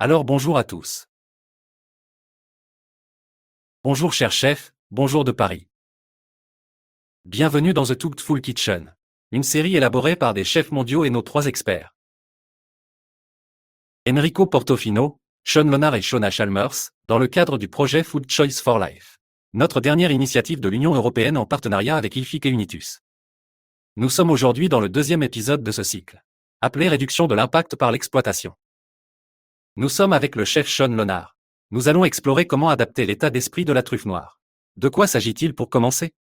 Alors bonjour à tous. Bonjour cher chef, bonjour de Paris. Bienvenue dans The Cookful Kitchen, une série élaborée par des chefs mondiaux et nos 3 experts. Enrico Portofino, Sean Lonar et Shona Chalmers, dans le cadre du projet Food Choice for Life. Notre dernière initiative de l'Union européenne en partenariat avec IFIC et Unitus. Nous sommes aujourd'hui dans le 2e épisode de ce cycle, appelé Réduction de l'impact par l'exploitation. Nous sommes avec le chef Sean Lonar. Nous allons explorer comment adapter l'état d'esprit de la truffe noire. De quoi s'agit-il pour commencer?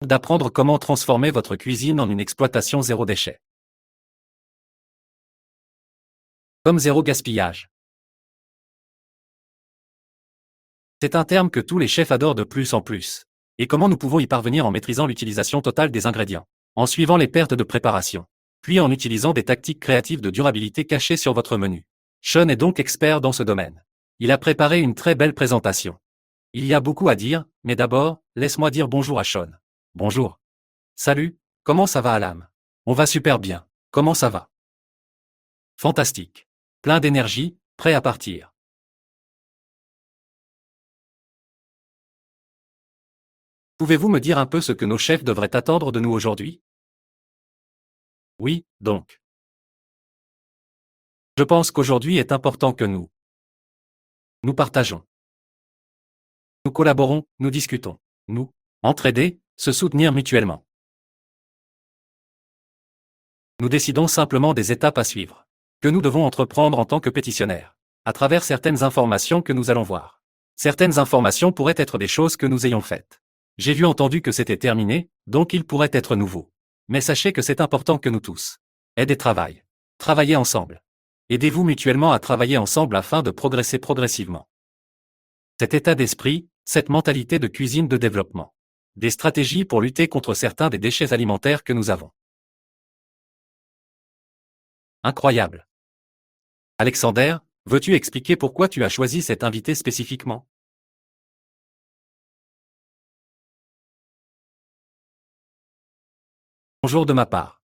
D'apprendre comment transformer votre cuisine en une exploitation zéro déchet. Comme zéro gaspillage. C'est un terme que tous les chefs adorent de plus en plus. Et comment nous pouvons y parvenir en maîtrisant l'utilisation totale des ingrédients, en suivant les pertes de préparation, puis en utilisant des tactiques créatives de durabilité cachées sur votre menu. Sean est donc expert dans ce domaine. Il a préparé une très belle présentation. Il y a beaucoup à dire, mais d'abord, laisse-moi dire bonjour à Sean. Bonjour. Salut, comment ça va Alam? On va super bien. Comment ça va? Fantastique. Plein d'énergie, prêt à partir. Pouvez-vous me dire un peu ce que nos chefs devraient attendre de nous aujourd'hui? Oui, donc. Je pense qu'aujourd'hui est important que nous partageons. Nous collaborons, nous discutons. Nous entraider, se soutenir mutuellement. Nous décidons simplement des étapes à suivre, que nous devons entreprendre en tant que pétitionnaires, à travers certaines informations que nous allons voir. Certaines informations pourraient être des choses que nous ayons faites. J'ai entendu que c'était terminé, donc il pourrait être nouveau. Mais sachez que c'est important que nous tous aidez travail. Travaillez ensemble. Aidez-vous mutuellement à travailler ensemble afin de progresser progressivement. Cet état d'esprit, cette mentalité de cuisine de développement. Des stratégies pour lutter contre certains des déchets alimentaires que nous avons. Incroyable. Alexander, veux-tu expliquer pourquoi tu as choisi cet invité spécifiquement? Bonjour de ma part.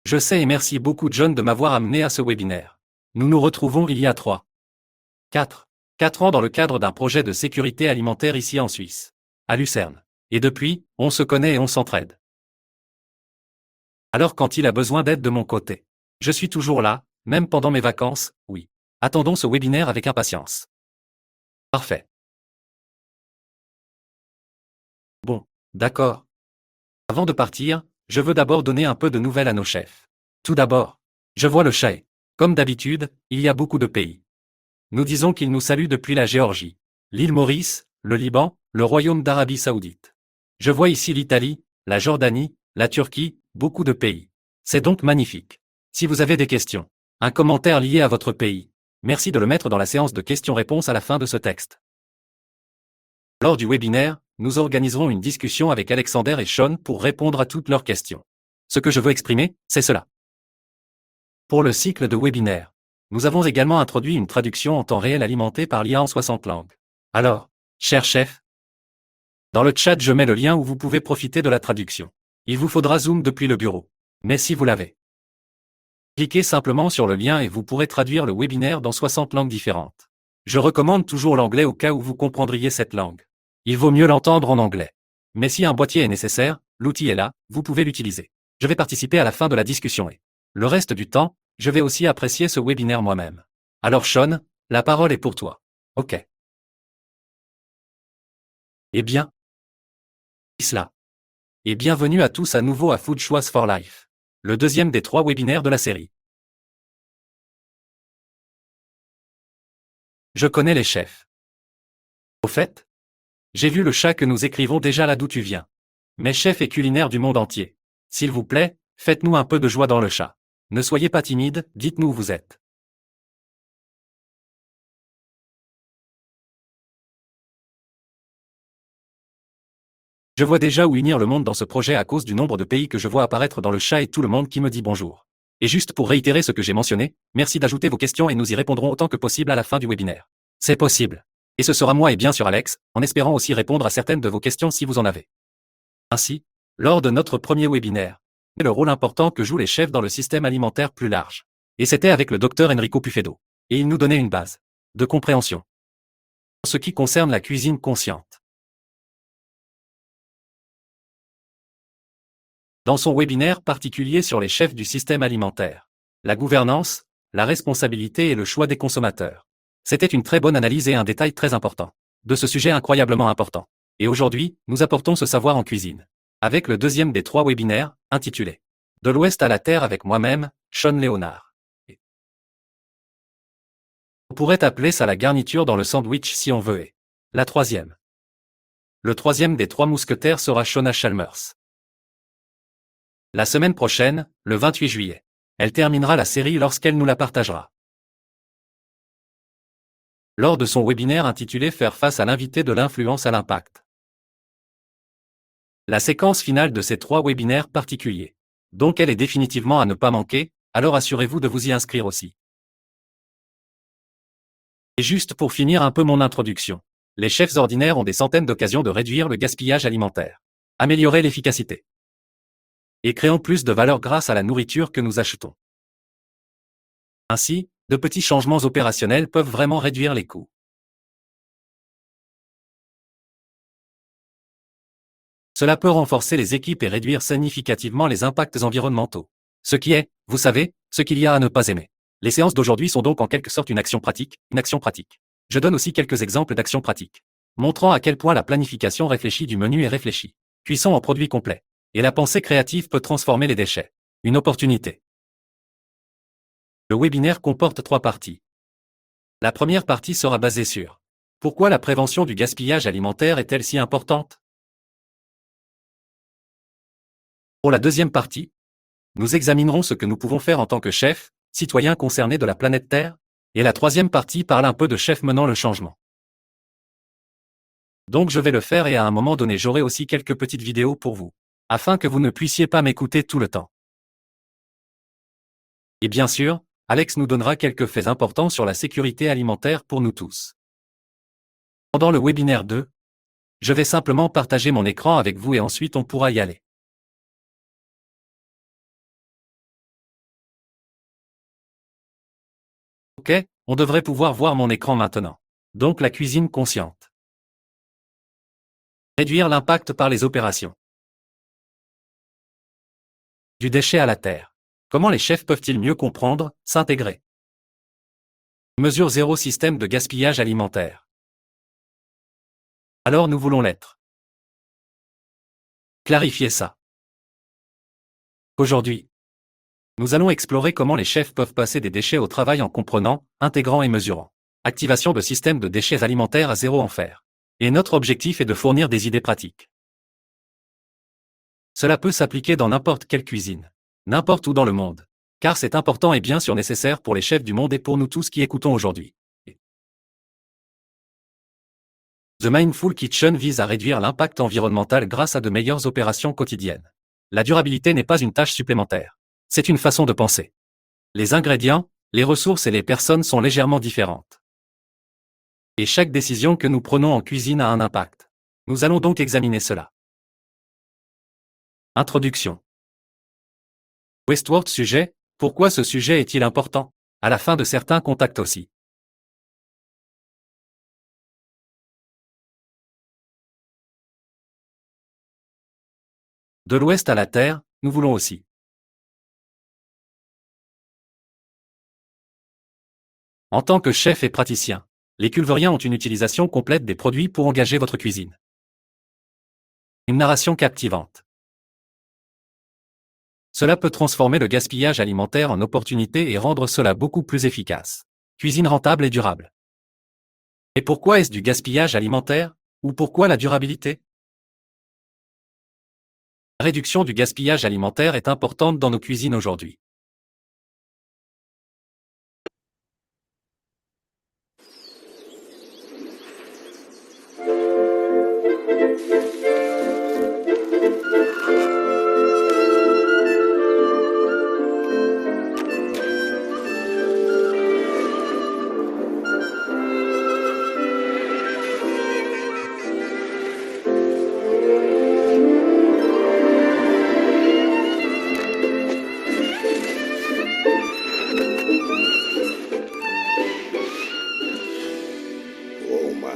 Je sais et merci beaucoup John de m'avoir amené à ce webinaire. Nous nous retrouvons il y a 4 ans dans le cadre d'un projet de sécurité alimentaire ici en Suisse, à Lucerne. Et depuis, on se connaît et on s'entraide. Alors quand il a besoin d'aide de mon côté, je suis toujours là, même pendant mes vacances, oui. Attendons ce webinaire avec impatience. Parfait. Bon, d'accord. Avant de partir, je veux d'abord donner un peu de nouvelles à nos chefs. Tout d'abord, je vois le chat. Comme d'habitude, il y a beaucoup de pays. Nous disons qu'il nous salue depuis la Géorgie, l'île Maurice, le Liban, le Royaume d'Arabie Saoudite. Je vois ici l'Italie, la Jordanie, la Turquie, beaucoup de pays. C'est donc magnifique. Si vous avez des questions, un commentaire lié à votre pays, merci de le mettre dans la séance de questions-réponses à la fin de ce texte. Lors du webinaire, nous organiserons une discussion avec Alexander et Sean pour répondre à toutes leurs questions. Ce que je veux exprimer, c'est cela. Pour le cycle de webinaire, nous avons également introduit une traduction en temps réel alimentée par l'IA en 60 langues. Alors, cher chef, dans le chat je mets le lien où vous pouvez profiter de la traduction. Il vous faudra Zoom depuis le bureau. Mais si vous l'avez, cliquez simplement sur le lien et vous pourrez traduire le webinaire dans 60 langues différentes. Je recommande toujours l'anglais au cas où vous comprendriez cette langue. Il vaut mieux l'entendre en anglais. Mais si un boîtier est nécessaire, l'outil est là, vous pouvez l'utiliser. Je vais participer à la fin de la discussion et le reste du temps, je vais aussi apprécier ce webinaire moi-même. Alors Sean, la parole est pour toi. Ok. Eh bien, cela. Et bienvenue à tous à nouveau à Food Choice for Life, le 2e des 3 webinaires de la série. Je connais les chefs. Au fait, j'ai vu le chat que nous écrivons déjà là d'où tu viens. Mes chefs et culinaires du monde entier. S'il vous plaît, faites-nous un peu de joie dans le chat. Ne soyez pas timide, dites-nous où vous êtes. Je vois déjà où unir le monde dans ce projet à cause du nombre de pays que je vois apparaître dans le chat et tout le monde qui me dit bonjour. Et juste pour réitérer ce que j'ai mentionné, merci d'ajouter vos questions et nous y répondrons autant que possible à la fin du webinaire. C'est possible. Et ce sera moi et bien sûr Alex, en espérant aussi répondre à certaines de vos questions si vous en avez. Ainsi, lors de notre premier webinaire, le rôle important que jouent les chefs dans le système alimentaire plus large. Et c'était avec le docteur Enrico Puffedo. Et il nous donnait une base de compréhension en ce qui concerne la cuisine consciente. Dans son webinaire particulier sur les chefs du système alimentaire, la gouvernance, la responsabilité et le choix des consommateurs. C'était une très bonne analyse et un détail très important de ce sujet incroyablement important. Et aujourd'hui, nous apportons ce savoir en cuisine. Avec le deuxième des 3 webinaires, intitulé « De l'Ouest à la Terre avec moi-même, Sean Léonard ». On pourrait appeler ça la garniture dans le sandwich si on veut et la troisième. Le troisième des 3 mousquetaires sera Shona Chalmers. La semaine prochaine, le 28 juillet. Elle terminera la série lorsqu'elle nous la partagera. Lors de son webinaire intitulé « Faire face à l'invité de l'influence à l'impact ». La séquence finale de ces 3 webinaires particuliers. Donc elle est définitivement à ne pas manquer, alors assurez-vous de vous y inscrire aussi. Et juste pour finir un peu mon introduction. Les chefs ordinaires ont des centaines d'occasions de réduire le gaspillage alimentaire, améliorer l'efficacité et créant plus de valeur grâce à la nourriture que nous achetons. Ainsi, de petits changements opérationnels peuvent vraiment réduire les coûts. Cela peut renforcer les équipes et réduire significativement les impacts environnementaux. Ce qui est, vous savez, ce qu'il y a à ne pas aimer. Les séances d'aujourd'hui sont donc en quelque sorte une action pratique. Je donne aussi quelques exemples d'actions pratiques, montrant à quel point la planification réfléchie du menu est réfléchie. Cuisson en produit complet. Et la pensée créative peut transformer les déchets. Une opportunité. Le webinaire comporte 3 parties. La première partie sera basée sur pourquoi la prévention du gaspillage alimentaire est-elle si importante? Pour la deuxième partie, nous examinerons ce que nous pouvons faire en tant que chefs, citoyens concernés de la planète Terre, et la troisième partie parle un peu de chefs menant le changement. Donc je vais le faire et à un moment donné j'aurai aussi quelques petites vidéos pour vous, afin que vous ne puissiez pas m'écouter tout le temps. Et bien sûr, Alex nous donnera quelques faits importants sur la sécurité alimentaire pour nous tous. Pendant le webinaire 2, je vais simplement partager mon écran avec vous et ensuite on pourra y aller. Ok, on devrait pouvoir voir mon écran maintenant. Donc la cuisine consciente. Réduire l'impact par les opérations. Du déchet à la terre. Comment les chefs peuvent-ils mieux comprendre, s'intégrer? Mesure zéro système de gaspillage alimentaire. Alors nous voulons l'être. Clarifier ça. Aujourd'hui, nous allons explorer comment les chefs peuvent passer des déchets au travail en comprenant, intégrant et mesurant. Activation de systèmes de déchets alimentaires à zéro en fer. Et notre objectif est de fournir des idées pratiques. Cela peut s'appliquer dans n'importe quelle cuisine, n'importe où dans le monde. Car c'est important et bien sûr nécessaire pour les chefs du monde et pour nous tous qui écoutons aujourd'hui. The Mindful Kitchen vise à réduire l'impact environnemental grâce à de meilleures opérations quotidiennes. La durabilité n'est pas une tâche supplémentaire. C'est une façon de penser. Les ingrédients, les ressources et les personnes sont légèrement différentes. Et chaque décision que nous prenons en cuisine a un impact. Nous allons donc examiner cela. Introduction. Westward sujet, pourquoi ce sujet est-il important? À la fin de certains contacts aussi. De l'Ouest à la Terre, nous voulons aussi. En tant que chef et praticien, les culveriens ont une utilisation complète des produits pour engager votre cuisine. Une narration captivante. Cela peut transformer le gaspillage alimentaire en opportunité et rendre cela beaucoup plus efficace. Cuisine rentable et durable. Et pourquoi est-ce du gaspillage alimentaire? Ou pourquoi la durabilité? La réduction du gaspillage alimentaire est importante dans nos cuisines aujourd'hui.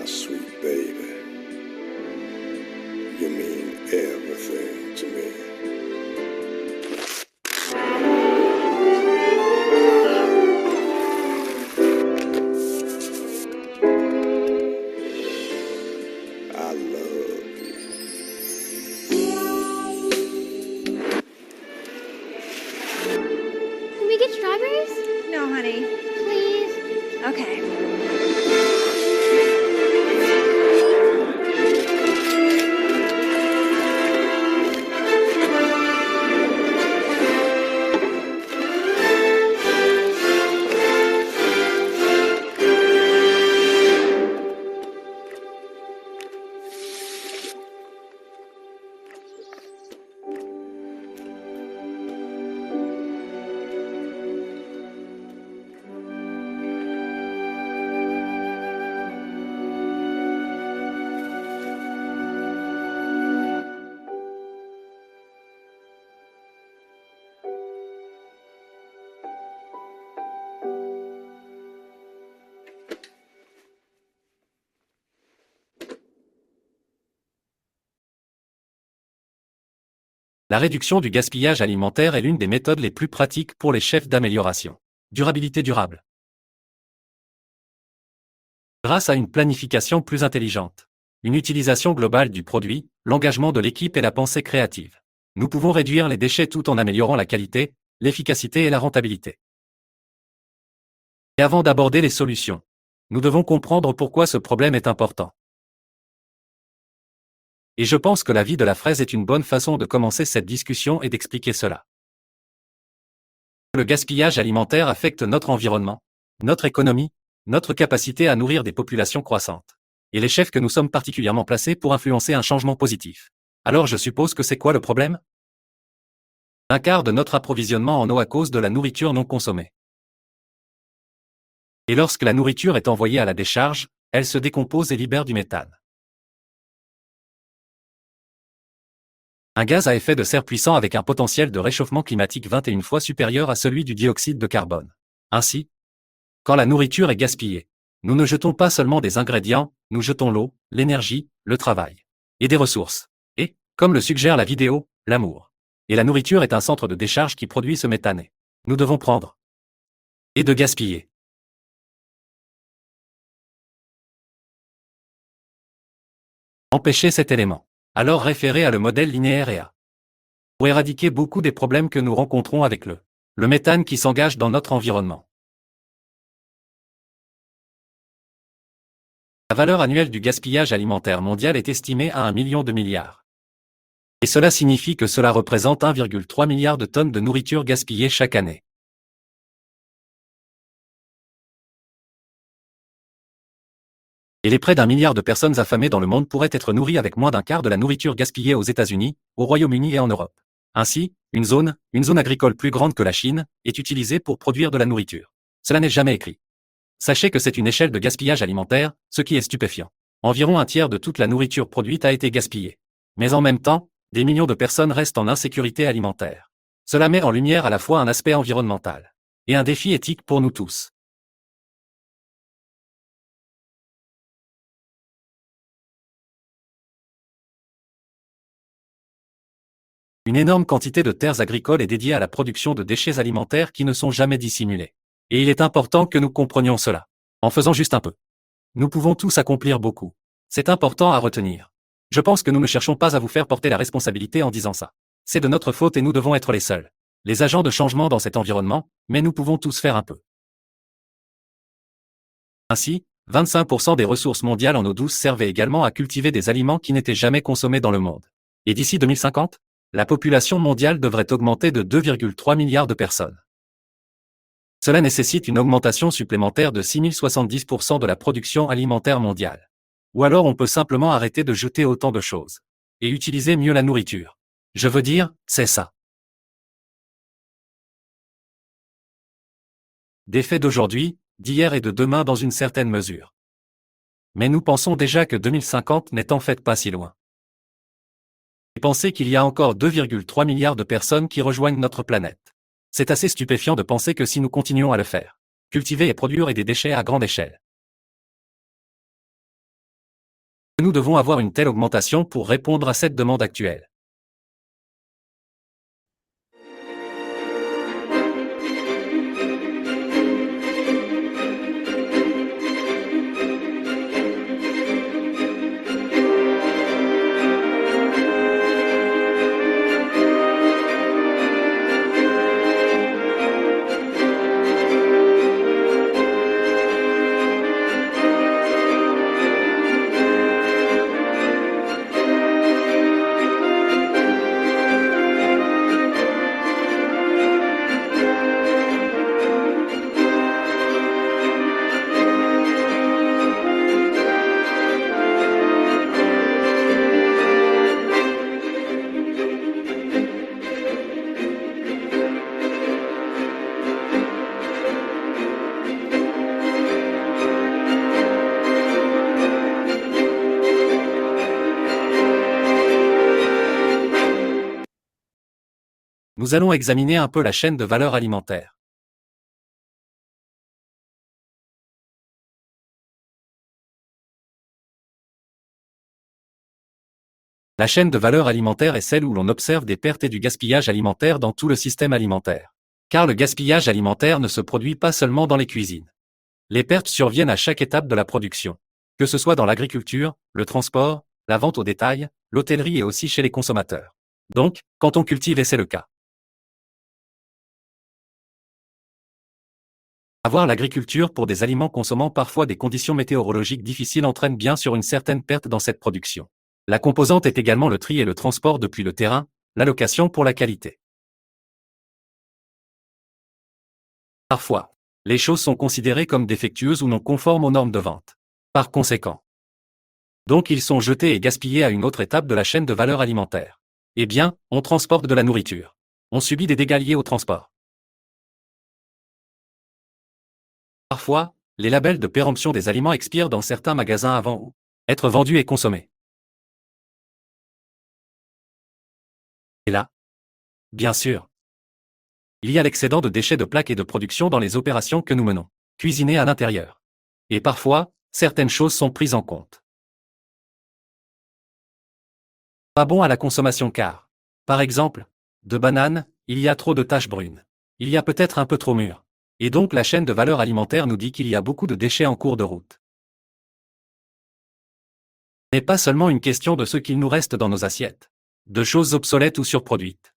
sweet baby. You mean everything to me. I love you. Can we get strawberries? No, honey. Please. Okay. La réduction du gaspillage alimentaire est l'une des méthodes les plus pratiques pour les chefs d'amélioration. Durabilité durable. Grâce à une planification plus intelligente, une utilisation globale du produit, l'engagement de l'équipe et la pensée créative, nous pouvons réduire les déchets tout en améliorant la qualité, l'efficacité et la rentabilité. Et avant d'aborder les solutions, nous devons comprendre pourquoi ce problème est important. Et je pense que la vie de la fraise est une bonne façon de commencer cette discussion et d'expliquer cela. Le gaspillage alimentaire affecte notre environnement, notre économie, notre capacité à nourrir des populations croissantes. Et les chefs que nous sommes particulièrement placés pour influencer un changement positif. Alors je suppose que c'est quoi le problème? Un quart de notre approvisionnement en eau à cause de la nourriture non consommée. Et lorsque la nourriture est envoyée à la décharge, elle se décompose et libère du méthane. Un gaz à effet de serre puissant avec un potentiel de réchauffement climatique 21 fois supérieur à celui du dioxyde de carbone. Ainsi, quand la nourriture est gaspillée, nous ne jetons pas seulement des ingrédients, nous jetons l'eau, l'énergie, le travail et des ressources. Et, comme le suggère la vidéo, l'amour. Et la nourriture est un centre de décharge qui produit ce méthane. Nous devons prendre et de gaspiller. Empêcher cet élément. Alors référer à le modèle linéaire EA. Pour éradiquer beaucoup des problèmes que nous rencontrons avec le méthane qui s'engage dans notre environnement. La valeur annuelle du gaspillage alimentaire mondial est estimée à 1 million de milliards. Et cela signifie que cela représente 1,3 milliard de tonnes de nourriture gaspillée chaque année. Et les près d'1 milliard de personnes affamées dans le monde pourraient être nourries avec moins d'un quart de la nourriture gaspillée aux États-Unis, au Royaume-Uni et en Europe. Ainsi, une zone agricole plus grande que la Chine, est utilisée pour produire de la nourriture. Cela n'est jamais écrit. Sachez que c'est une échelle de gaspillage alimentaire, ce qui est stupéfiant. Environ un tiers de toute la nourriture produite a été gaspillée. Mais en même temps, des millions de personnes restent en insécurité alimentaire. Cela met en lumière à la fois un aspect environnemental et un défi éthique pour nous tous. Une énorme quantité de terres agricoles est dédiée à la production de déchets alimentaires qui ne sont jamais dissimulés. Et il est important que nous comprenions cela. En faisant juste un peu. Nous pouvons tous accomplir beaucoup. C'est important à retenir. Je pense que nous ne cherchons pas à vous faire porter la responsabilité en disant ça. C'est de notre faute et nous devons être les seuls. Les agents de changement dans cet environnement, mais nous pouvons tous faire un peu. Ainsi, 25% des ressources mondiales en eau douce servaient également à cultiver des aliments qui n'étaient jamais consommés dans le monde. Et d'ici 2050, la population mondiale devrait augmenter de 2,3 milliards de personnes. Cela nécessite une augmentation supplémentaire de 6070% de la production alimentaire mondiale. Ou alors on peut simplement arrêter de jeter autant de choses. Et utiliser mieux la nourriture. Je veux dire, c'est ça. Des faits d'aujourd'hui, d'hier et de demain dans une certaine mesure. Mais nous pensons déjà que 2050 n'est en fait pas si loin. Et pensez qu'il y a encore 2,3 milliards de personnes qui rejoignent notre planète. C'est assez stupéfiant de penser que si nous continuons à le faire, cultiver et produire des déchets à grande échelle, Nous devons avoir une telle augmentation pour répondre à cette demande actuelle. Nous allons examiner un peu la chaîne de valeur alimentaire. La chaîne de valeur alimentaire est celle où l'on observe des pertes et du gaspillage alimentaire dans tout le système alimentaire. Car le gaspillage alimentaire ne se produit pas seulement dans les cuisines. Les pertes surviennent à chaque étape de la production. Que ce soit dans l'agriculture, le transport, la vente au détail, l'hôtellerie et aussi chez les consommateurs. Donc, quand on cultive et c'est le cas. Avoir l'agriculture pour des aliments consommant parfois des conditions météorologiques difficiles entraîne bien sûr une certaine perte dans cette production. La composante est également le tri et le transport depuis le terrain, l'allocation pour la qualité. Parfois, les choses sont considérées comme défectueuses ou non conformes aux normes de vente. Par conséquent, donc ils sont jetés et gaspillés à une autre étape de la chaîne de valeur alimentaire. Eh bien, on transporte de la nourriture. On subit des dégâts liés au transport. Parfois, les labels de péremption des aliments expirent dans certains magasins avant être vendus et consommés. Et là, bien sûr, il y a l'excédent de déchets de plaques et de production dans les opérations que nous menons, cuisiner à l'intérieur. Et parfois, certaines choses sont prises en compte. Pas bon à la consommation car, par exemple, de bananes, il y a trop de taches brunes. Il y a peut-être un peu trop mûr. Et donc la chaîne de valeur alimentaire nous dit qu'il y a beaucoup de déchets en cours de route. Ce n'est pas seulement une question de ce qu'il nous reste dans nos assiettes, de choses obsolètes ou surproduites.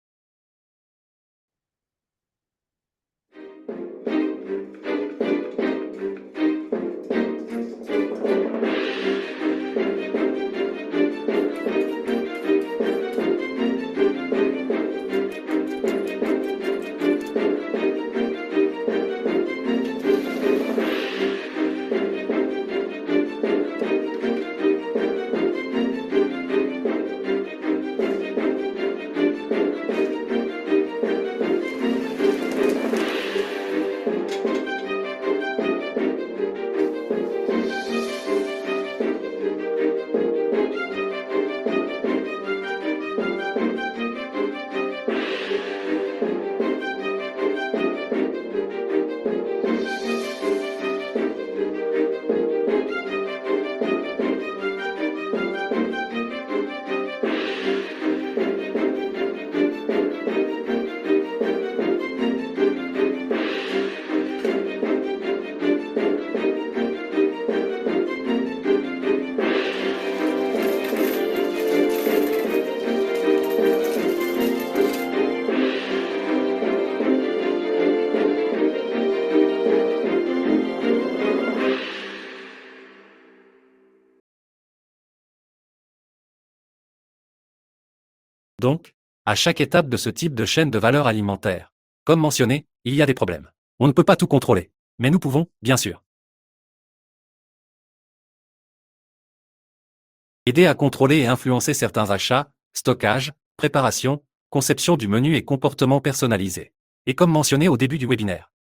Donc, à chaque étape de ce type de chaîne de valeur alimentaire, comme mentionné, il y a des problèmes. On ne peut pas tout contrôler, mais nous pouvons, bien sûr, aider à contrôler et influencer certains achats, stockage, préparation, conception du menu et comportement personnalisé. Et comme mentionné au début du webinaire,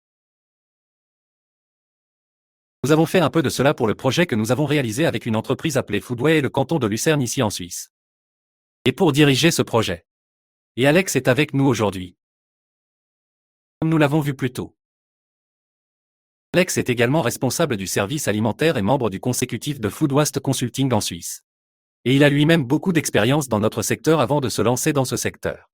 nous avons fait un peu de cela pour le projet que nous avons réalisé avec une entreprise appelée Foodway et le canton de Lucerne ici en Suisse. Et pour diriger ce projet. Et Alex est avec nous aujourd'hui. Comme nous l'avons vu plus tôt. Alex est également responsable du service alimentaire et membre du consécutif de Food Waste Consulting en Suisse. Et il a lui-même beaucoup d'expérience dans notre secteur avant de se lancer dans ce secteur.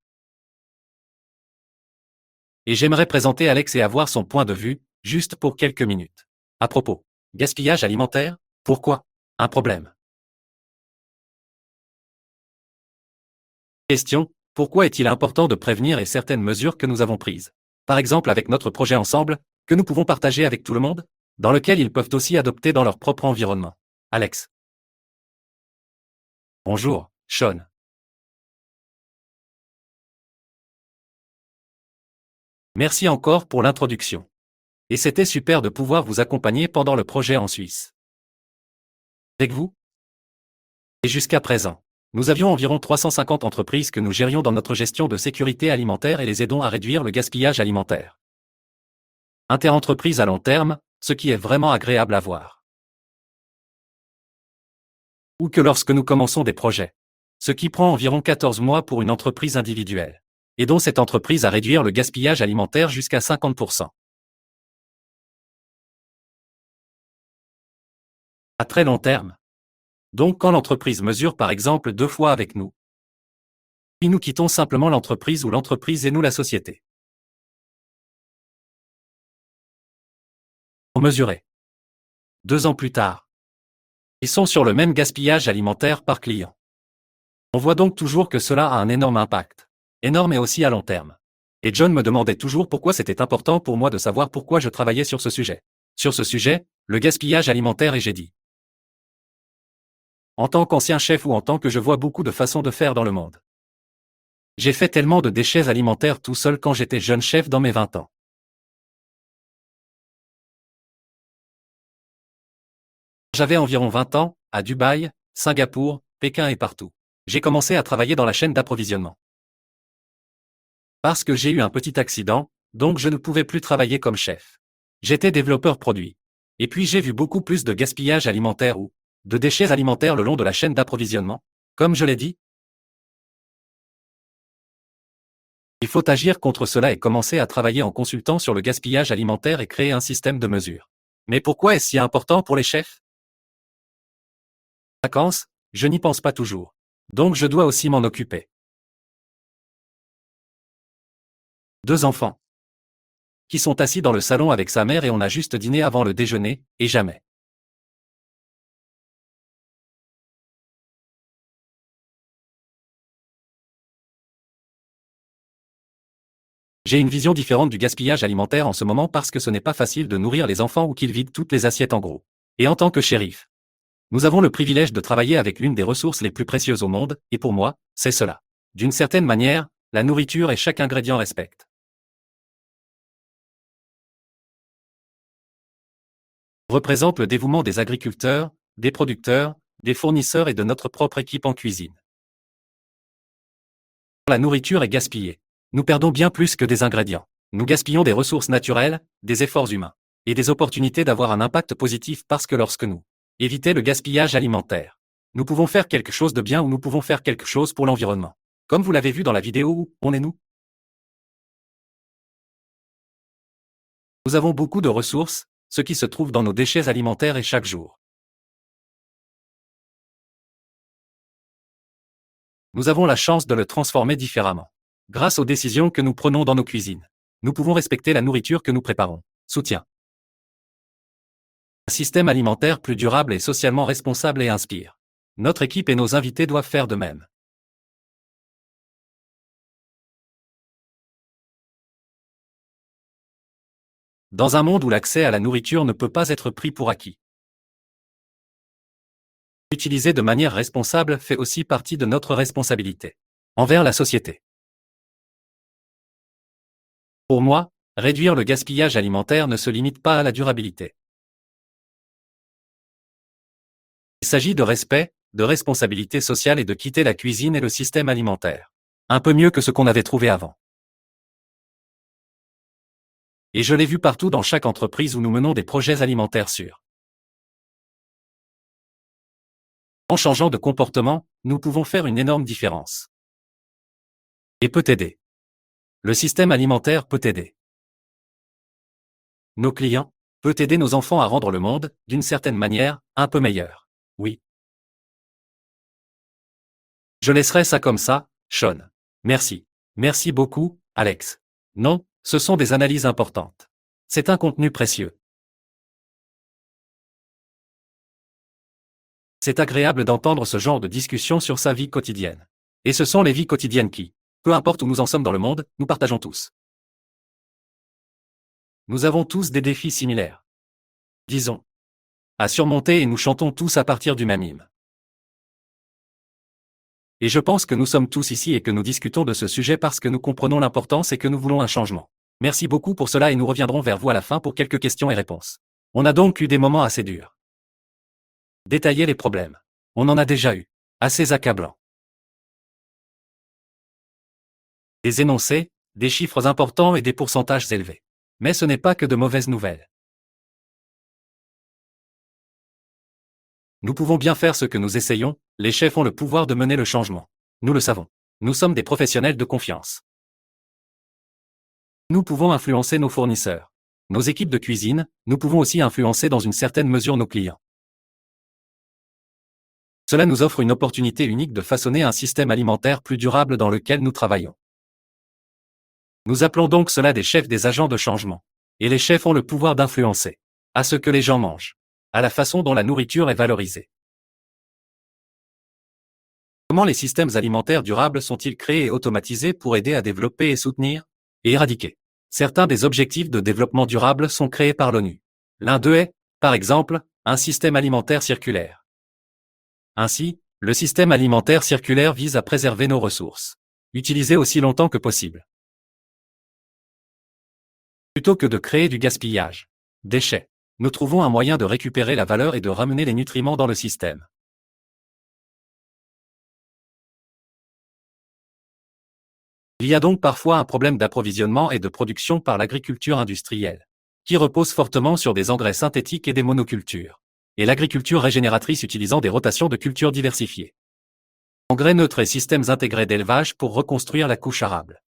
Et j'aimerais présenter Alex et avoir son point de vue, juste pour quelques minutes. À propos, gaspillage alimentaire, pourquoi un problème? Question, pourquoi est-il important de prévenir et certaines mesures que nous avons prises? Par exemple avec notre projet ensemble, que nous pouvons partager avec tout le monde, dans lequel ils peuvent aussi adopter dans leur propre environnement. Alex. Bonjour, Sean. Merci encore pour l'introduction. Et c'était super de pouvoir vous accompagner pendant le projet en Suisse. Avec vous? Et jusqu'à présent, nous avions environ 350 entreprises que nous gérions dans notre gestion de sécurité alimentaire et les aidons à réduire le gaspillage alimentaire. Interentreprise à long terme, ce qui est vraiment agréable à voir. Ou que lorsque nous commençons des projets. Ce qui prend environ 14 mois pour une entreprise individuelle. Aidons cette entreprise à réduire le gaspillage alimentaire jusqu'à 50%. À très long terme. Donc quand l'entreprise mesure par exemple 2 fois avec nous, puis nous quittons simplement l'entreprise ou l'entreprise et nous la société. Pour mesurer. 2 ans plus tard. Ils sont sur le même gaspillage alimentaire par client. On voit donc toujours que cela a un énorme impact. Énorme et aussi à long terme. Et John me demandait toujours pourquoi c'était important pour moi de savoir pourquoi je travaillais sur ce sujet. Sur ce sujet, le gaspillage alimentaire, et j'ai dit. En tant qu'ancien chef ou en tant que je vois beaucoup de façons de faire dans le monde. J'ai fait tellement de déchets alimentaires tout seul quand j'étais jeune chef dans mes 20 ans. J'avais environ 20 ans, à Dubaï, Singapour, Pékin et partout. J'ai commencé à travailler dans la chaîne d'approvisionnement. Parce que j'ai eu un petit accident, donc je ne pouvais plus travailler comme chef. J'étais développeur produit. Et puis j'ai vu beaucoup plus de gaspillage alimentaire ou de déchets alimentaires le long de la chaîne d'approvisionnement. Comme je l'ai dit, il faut agir contre cela et commencer à travailler en consultant sur le gaspillage alimentaire et créer un système de mesure. Mais pourquoi est-ce si important pour les chefs? Vacances, je n'y pense pas toujours. Donc je dois aussi m'en occuper. 2 enfants. Qui sont assis dans le salon avec sa mère et on a juste dîné avant le déjeuner, et jamais. J'ai une vision différente du gaspillage alimentaire en ce moment parce que ce n'est pas facile de nourrir les enfants ou qu'ils vident toutes les assiettes en gros. Et en tant que shérif, nous avons le privilège de travailler avec l'une des ressources les plus précieuses au monde, et pour moi, c'est cela. D'une certaine manière, la nourriture et chaque ingrédient respecte. Représente le dévouement des agriculteurs, des producteurs, des fournisseurs et de notre propre équipe en cuisine. La nourriture est gaspillée. Nous perdons bien plus que des ingrédients. Nous gaspillons des ressources naturelles, des efforts humains, et des opportunités d'avoir un impact positif parce que lorsque nous évitons le gaspillage alimentaire, nous pouvons faire quelque chose de bien ou nous pouvons faire quelque chose pour l'environnement. Comme vous l'avez vu dans la vidéo où on est nous. Nous avons beaucoup de ressources, ce qui se trouve dans nos déchets alimentaires et chaque jour. Nous avons la chance de le transformer différemment. Grâce aux décisions que nous prenons dans nos cuisines. Nous pouvons respecter la nourriture que nous préparons. Soutien. Un système alimentaire plus durable et socialement responsable et inspire. Notre équipe et nos invités doivent faire de même. Dans un monde où l'accès à la nourriture ne peut pas être pris pour acquis. Utiliser de manière responsable fait aussi partie de notre responsabilité envers la société. Pour moi, réduire le gaspillage alimentaire ne se limite pas à la durabilité. Il s'agit de respect, de responsabilité sociale et de quitter la cuisine et le système alimentaire. Un peu mieux que ce qu'on avait trouvé avant. Et je l'ai vu partout dans chaque entreprise où nous menons des projets alimentaires sûrs. En changeant de comportement, nous pouvons faire une énorme différence. Et peut aider. Le système alimentaire peut aider. Nos clients, peut aider nos enfants à rendre le monde, d'une certaine manière, un peu meilleur. Oui. Je laisserai ça comme ça, Sean. Merci. Merci beaucoup, Alex. Non, ce sont des analyses importantes. C'est un contenu précieux. C'est agréable d'entendre ce genre de discussion sur sa vie quotidienne. Et ce sont les vies quotidiennes qui, peu importe où nous en sommes dans le monde, nous partageons tous. Nous avons tous des défis similaires. Disons. À surmonter et nous chantons tous à partir du même hymne. Et je pense que nous sommes tous ici et que nous discutons de ce sujet parce que nous comprenons l'importance et que nous voulons un changement. Merci beaucoup pour cela et nous reviendrons vers vous à la fin pour quelques questions et réponses. On a donc eu des moments assez durs. Détailler les problèmes. On en a déjà eu. Assez accablants. Des énoncés, des chiffres importants et des pourcentages élevés. Mais ce n'est pas que de mauvaises nouvelles. Nous pouvons bien faire ce que nous essayons, les chefs ont le pouvoir de mener le changement. Nous le savons. Nous sommes des professionnels de confiance. Nous pouvons influencer nos fournisseurs. Nos équipes de cuisine, nous pouvons aussi influencer dans une certaine mesure nos clients. Cela nous offre une opportunité unique de façonner un système alimentaire plus durable dans lequel nous travaillons. Nous appelons donc cela des chefs des agents de changement. Et les chefs ont le pouvoir d'influencer à ce que les gens mangent, à la façon dont la nourriture est valorisée. Comment les systèmes alimentaires durables sont-ils créés et automatisés pour aider à développer et soutenir et éradiquer certains des objectifs de développement durable sont créés par l'ONU. L'un d'eux est, par exemple, un système alimentaire circulaire. Ainsi, le système alimentaire circulaire vise à préserver nos ressources, utilisées aussi longtemps que possible. Plutôt que de créer du gaspillage, déchets, nous trouvons un moyen de récupérer la valeur et de ramener les nutriments dans le système. Il y a donc parfois un problème d'approvisionnement et de production par l'agriculture industrielle, qui repose fortement sur des engrais synthétiques et des monocultures, et l'agriculture régénératrice utilisant des rotations de cultures diversifiées. Engrais neutres et systèmes intégrés d'élevage pour reconstruire la couche arable.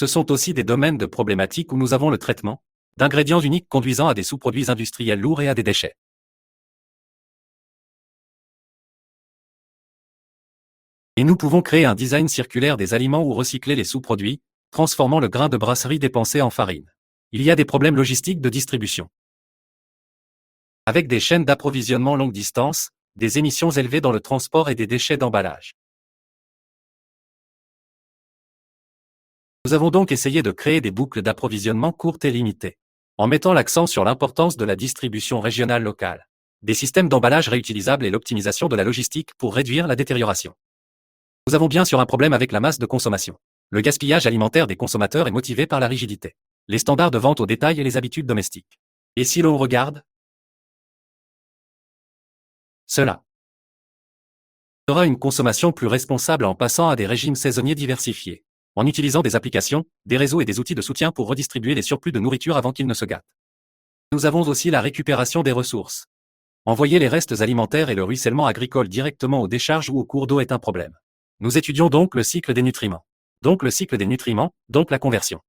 Ce sont aussi des domaines de problématiques où nous avons le traitement d'ingrédients uniques conduisant à des sous-produits industriels lourds et à des déchets. Et nous pouvons créer un design circulaire des aliments ou recycler les sous-produits, transformant le grain de brasserie dépensé en farine. Il y a des problèmes logistiques de distribution. Avec des chaînes d'approvisionnement longue distance, des émissions élevées dans le transport et des déchets d'emballage. Nous avons donc essayé de créer des boucles d'approvisionnement courtes et limitées, en mettant l'accent sur l'importance de la distribution régionale locale, des systèmes d'emballage réutilisables et l'optimisation de la logistique pour réduire la détérioration. Nous avons bien sûr un problème avec la masse de consommation. Le gaspillage alimentaire des consommateurs est motivé par la rigidité, les standards de vente au détail et les habitudes domestiques. Et si l'on regarde cela sera une consommation plus responsable en passant à des régimes saisonniers diversifiés, en utilisant des applications, des réseaux et des outils de soutien pour redistribuer les surplus de nourriture avant qu'ils ne se gâtent. Nous avons aussi la récupération des ressources. Envoyer les restes alimentaires et le ruissellement agricole directement aux décharges ou aux cours d'eau est un problème. Nous étudions donc le cycle des nutriments. Donc le cycle des nutriments, donc la conversion.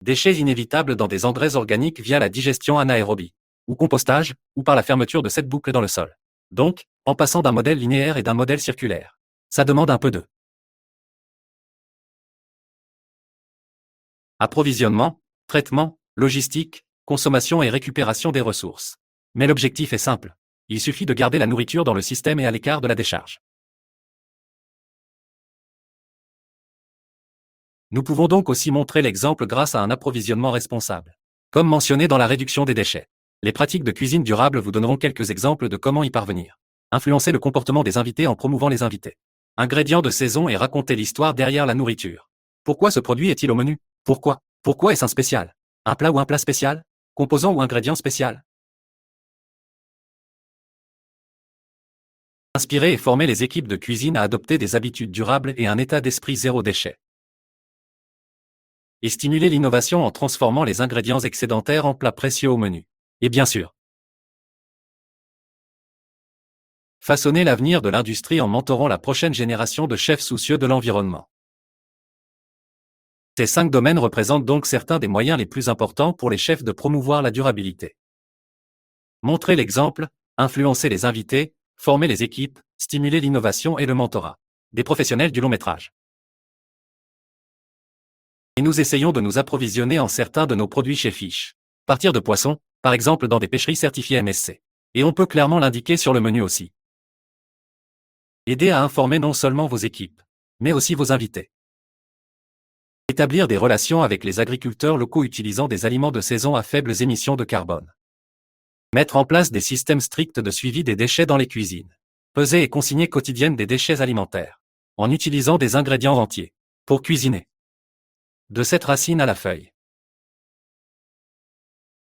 Déchets inévitables dans des engrais organiques via la digestion anaérobie, ou compostage, ou par la fermeture de cette boucle dans le sol. Donc, en passant d'un modèle linéaire et d'un modèle circulaire. Ça demande un peu de approvisionnement, traitement, logistique, consommation et récupération des ressources. Mais l'objectif est simple. Il suffit de garder la nourriture dans le système et à l'écart de la décharge. Nous pouvons donc aussi montrer l'exemple grâce à un approvisionnement responsable. Comme mentionné dans la réduction des déchets. Les pratiques de cuisine durable vous donneront quelques exemples de comment y parvenir. Influencer le comportement des invités en promouvant les invités. Ingrédients de saison et raconter l'histoire derrière la nourriture. Pourquoi ce produit est-il au menu? Pourquoi? Pourquoi est-ce un spécial? Un plat ou un plat spécial? Composant ou ingrédient spécial? Inspirer et former les équipes de cuisine à adopter des habitudes durables et un état d'esprit zéro déchet. Et stimuler l'innovation en transformant les ingrédients excédentaires en plats précieux au menu. Et bien sûr, façonner l'avenir de l'industrie en mentorant la prochaine génération de chefs soucieux de l'environnement. Ces 5 domaines représentent donc certains des moyens les plus importants pour les chefs de promouvoir la durabilité. Montrer l'exemple, influencer les invités, former les équipes, stimuler l'innovation et le mentorat. Des professionnels du long métrage. Et nous essayons de nous approvisionner en certains de nos produits chez Fish. Partir de poissons, par exemple dans des pêcheries certifiées MSC. Et on peut clairement l'indiquer sur le menu aussi. Aider à informer non seulement vos équipes, mais aussi vos invités. Établir des relations avec les agriculteurs locaux utilisant des aliments de saison à faibles émissions de carbone. Mettre en place des systèmes stricts de suivi des déchets dans les cuisines. Peser et consigner quotidienne des déchets alimentaires. En utilisant des ingrédients entiers. Pour cuisiner. De cette racine à la feuille.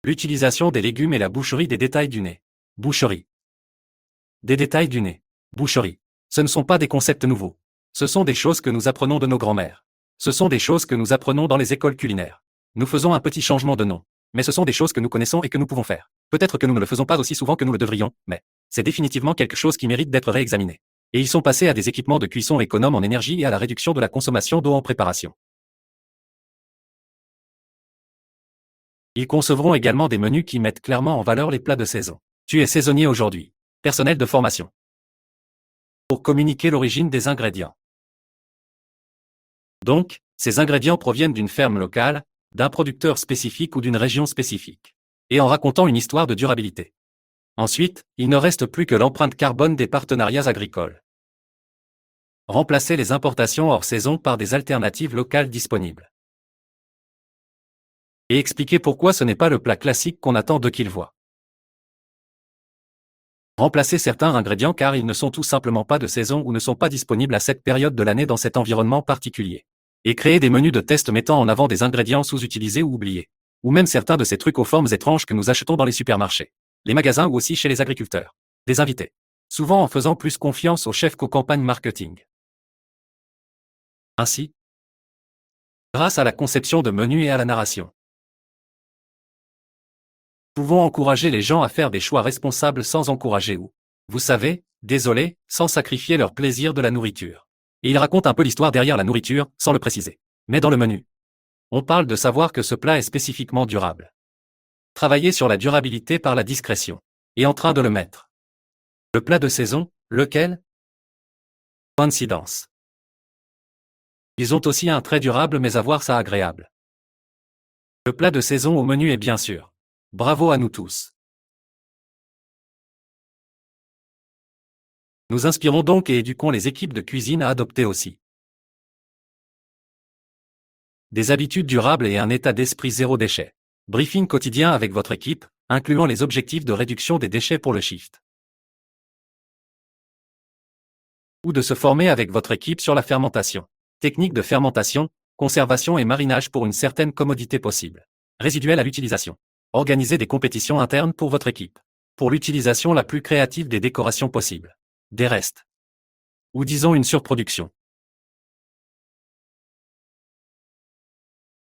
L'utilisation des légumes et la boucherie des détails du nez. Boucherie. Des détails du nez. Boucherie. Ce ne sont pas des concepts nouveaux. Ce sont des choses que nous apprenons de nos grands-mères. Ce sont des choses que nous apprenons dans les écoles culinaires. Nous faisons un petit changement de nom. Mais ce sont des choses que nous connaissons et que nous pouvons faire. Peut-être que nous ne le faisons pas aussi souvent que nous le devrions, mais c'est définitivement quelque chose qui mérite d'être réexaminé. Et ils sont passés à des équipements de cuisson économes en énergie et à la réduction de la consommation d'eau en préparation. Ils concevront également des menus qui mettent clairement en valeur les plats de saison. Tu es saisonnier aujourd'hui. Personnel de formation. Pour communiquer l'origine des ingrédients. Donc, ces ingrédients proviennent d'une ferme locale, d'un producteur spécifique ou d'une région spécifique. Et en racontant une histoire de durabilité. Ensuite, il ne reste plus que l'empreinte carbone des partenariats agricoles. Remplacer les importations hors saison par des alternatives locales disponibles. Et expliquer pourquoi ce n'est pas le plat classique qu'on attend d'eux qu'ils voient. Remplacer certains ingrédients car ils ne sont tout simplement pas de saison ou ne sont pas disponibles à cette période de l'année dans cet environnement particulier. Et créer des menus de test mettant en avant des ingrédients sous-utilisés ou oubliés. Ou même certains de ces trucs aux formes étranges que nous achetons dans les supermarchés, les magasins ou aussi chez les agriculteurs. Des invités. Souvent en faisant plus confiance aux chefs qu'aux campagnes marketing. Ainsi, grâce à la conception de menus et à la narration, nous pouvons encourager les gens à faire des choix responsables sans encourager ou, vous savez, désolé, sans sacrifier leur plaisir de la nourriture. Et il raconte un peu l'histoire derrière la nourriture, sans le préciser. Mais dans le menu, on parle de savoir que ce plat est spécifiquement durable. Travailler sur la durabilité par la discrétion. Et en train de le mettre. Le plat de saison, lequel? Coïncidence. Ils ont aussi un trait durable mais à voir ça agréable. Le plat de saison au menu est bien sûr. Bravo à nous tous. Nous inspirons donc et éduquons les équipes de cuisine à adopter aussi des habitudes durables et un état d'esprit zéro déchet. Briefing quotidien avec votre équipe, incluant les objectifs de réduction des déchets pour le shift. Ou de se former avec votre équipe sur la fermentation. Technique de fermentation, conservation et marinage pour une certaine commodité possible. Résiduel à l'utilisation. Organiser des compétitions internes pour votre équipe. Pour l'utilisation la plus créative des décorations possibles. Des restes. Ou disons une surproduction.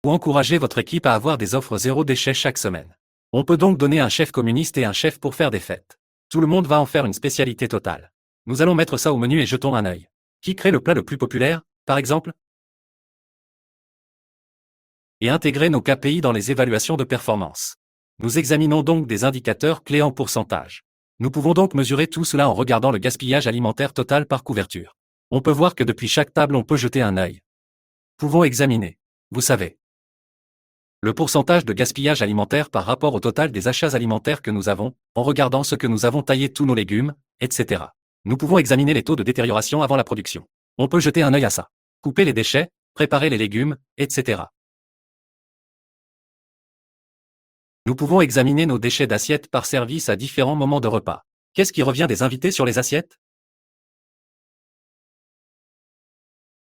Ou encourager votre équipe à avoir des offres zéro déchet chaque semaine. On peut donc donner un chef communiste et un chef pour faire des fêtes. Tout le monde va en faire une spécialité totale. Nous allons mettre ça au menu et jetons un œil. Qui crée le plat le plus populaire, par exemple? Et intégrer nos KPI dans les évaluations de performance. Nous examinons donc des indicateurs clés en pourcentage. Nous pouvons donc mesurer tout cela en regardant le gaspillage alimentaire total par couverture. On peut voir que depuis chaque table on peut jeter un œil. Pouvons examiner, vous savez, le pourcentage de gaspillage alimentaire par rapport au total des achats alimentaires que nous avons, en regardant ce que nous avons taillé tous nos légumes, etc. Nous pouvons examiner les taux de détérioration avant la production. On peut jeter un œil à ça. Couper les déchets, préparer les légumes, etc. Nous pouvons examiner nos déchets d'assiettes par service à différents moments de repas. Qu'est-ce qui revient des invités sur les assiettes?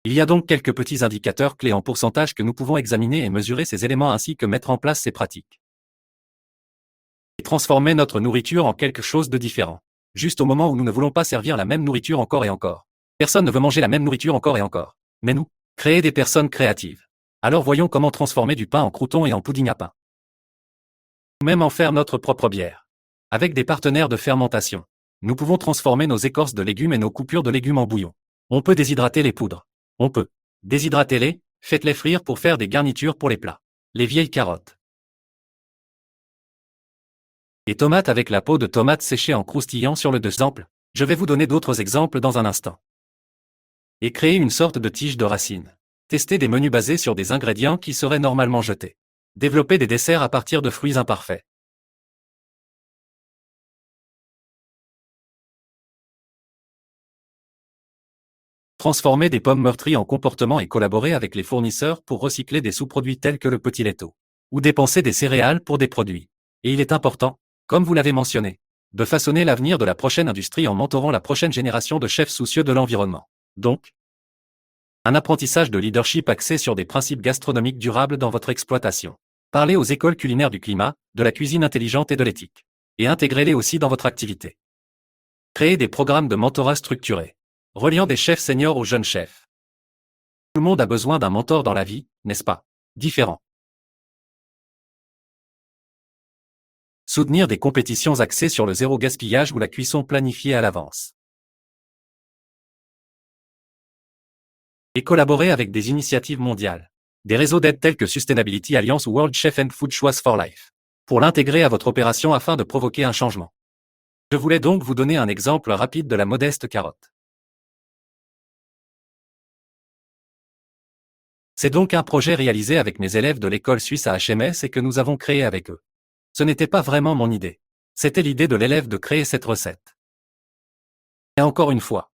Il y a donc quelques petits indicateurs clés en pourcentage que nous pouvons examiner et mesurer ces éléments ainsi que mettre en place ces pratiques. Et transformer notre nourriture en quelque chose de différent. Juste au moment où nous ne voulons pas servir la même nourriture encore et encore. Personne ne veut manger la même nourriture encore et encore. Mais nous, créer des personnes créatives. Alors voyons comment transformer du pain en croûton et en pudding à pain. Ou même en faire notre propre bière. Avec des partenaires de fermentation. Nous pouvons transformer nos écorces de légumes et nos coupures de légumes en bouillon. On peut déshydrater les poudres. On peut déshydrater-les, faites-les frire pour faire des garnitures pour les plats. Les vieilles carottes. Et tomates avec la peau de tomate séchée en croustillant sur le dessus. Je vais vous donner d'autres exemples dans un instant. Et créer une sorte de tige de racine. Tester des menus basés sur des ingrédients qui seraient normalement jetés. Développer des desserts à partir de fruits imparfaits. Transformer des pommes meurtries en comportements et collaborer avec les fournisseurs pour recycler des sous-produits tels que le petit laitot. Ou dépenser des céréales pour des produits. Et il est important, comme vous l'avez mentionné, de façonner l'avenir de la prochaine industrie en mentorant la prochaine génération de chefs soucieux de l'environnement. Donc, un apprentissage de leadership axé sur des principes gastronomiques durables dans votre exploitation. Parlez aux écoles culinaires du climat, de la cuisine intelligente et de l'éthique. Et intégrez-les aussi dans votre activité. Créez des programmes de mentorat structurés, reliant des chefs seniors aux jeunes chefs. Tout le monde a besoin d'un mentor dans la vie, n'est-ce pas? Différent. Soutenir des compétitions axées sur le zéro gaspillage ou la cuisson planifiée à l'avance. Et collaborer avec des initiatives mondiales. Des réseaux d'aide tels que Sustainability Alliance ou World Chef and Food Choice for Life. Pour l'intégrer à votre opération afin de provoquer un changement. Je voulais donc vous donner un exemple rapide de la modeste carotte. C'est donc un projet réalisé avec mes élèves de l'école suisse à HMS et que nous avons créé avec eux. Ce n'était pas vraiment mon idée. C'était l'idée de l'élève de créer cette recette. Et encore une fois,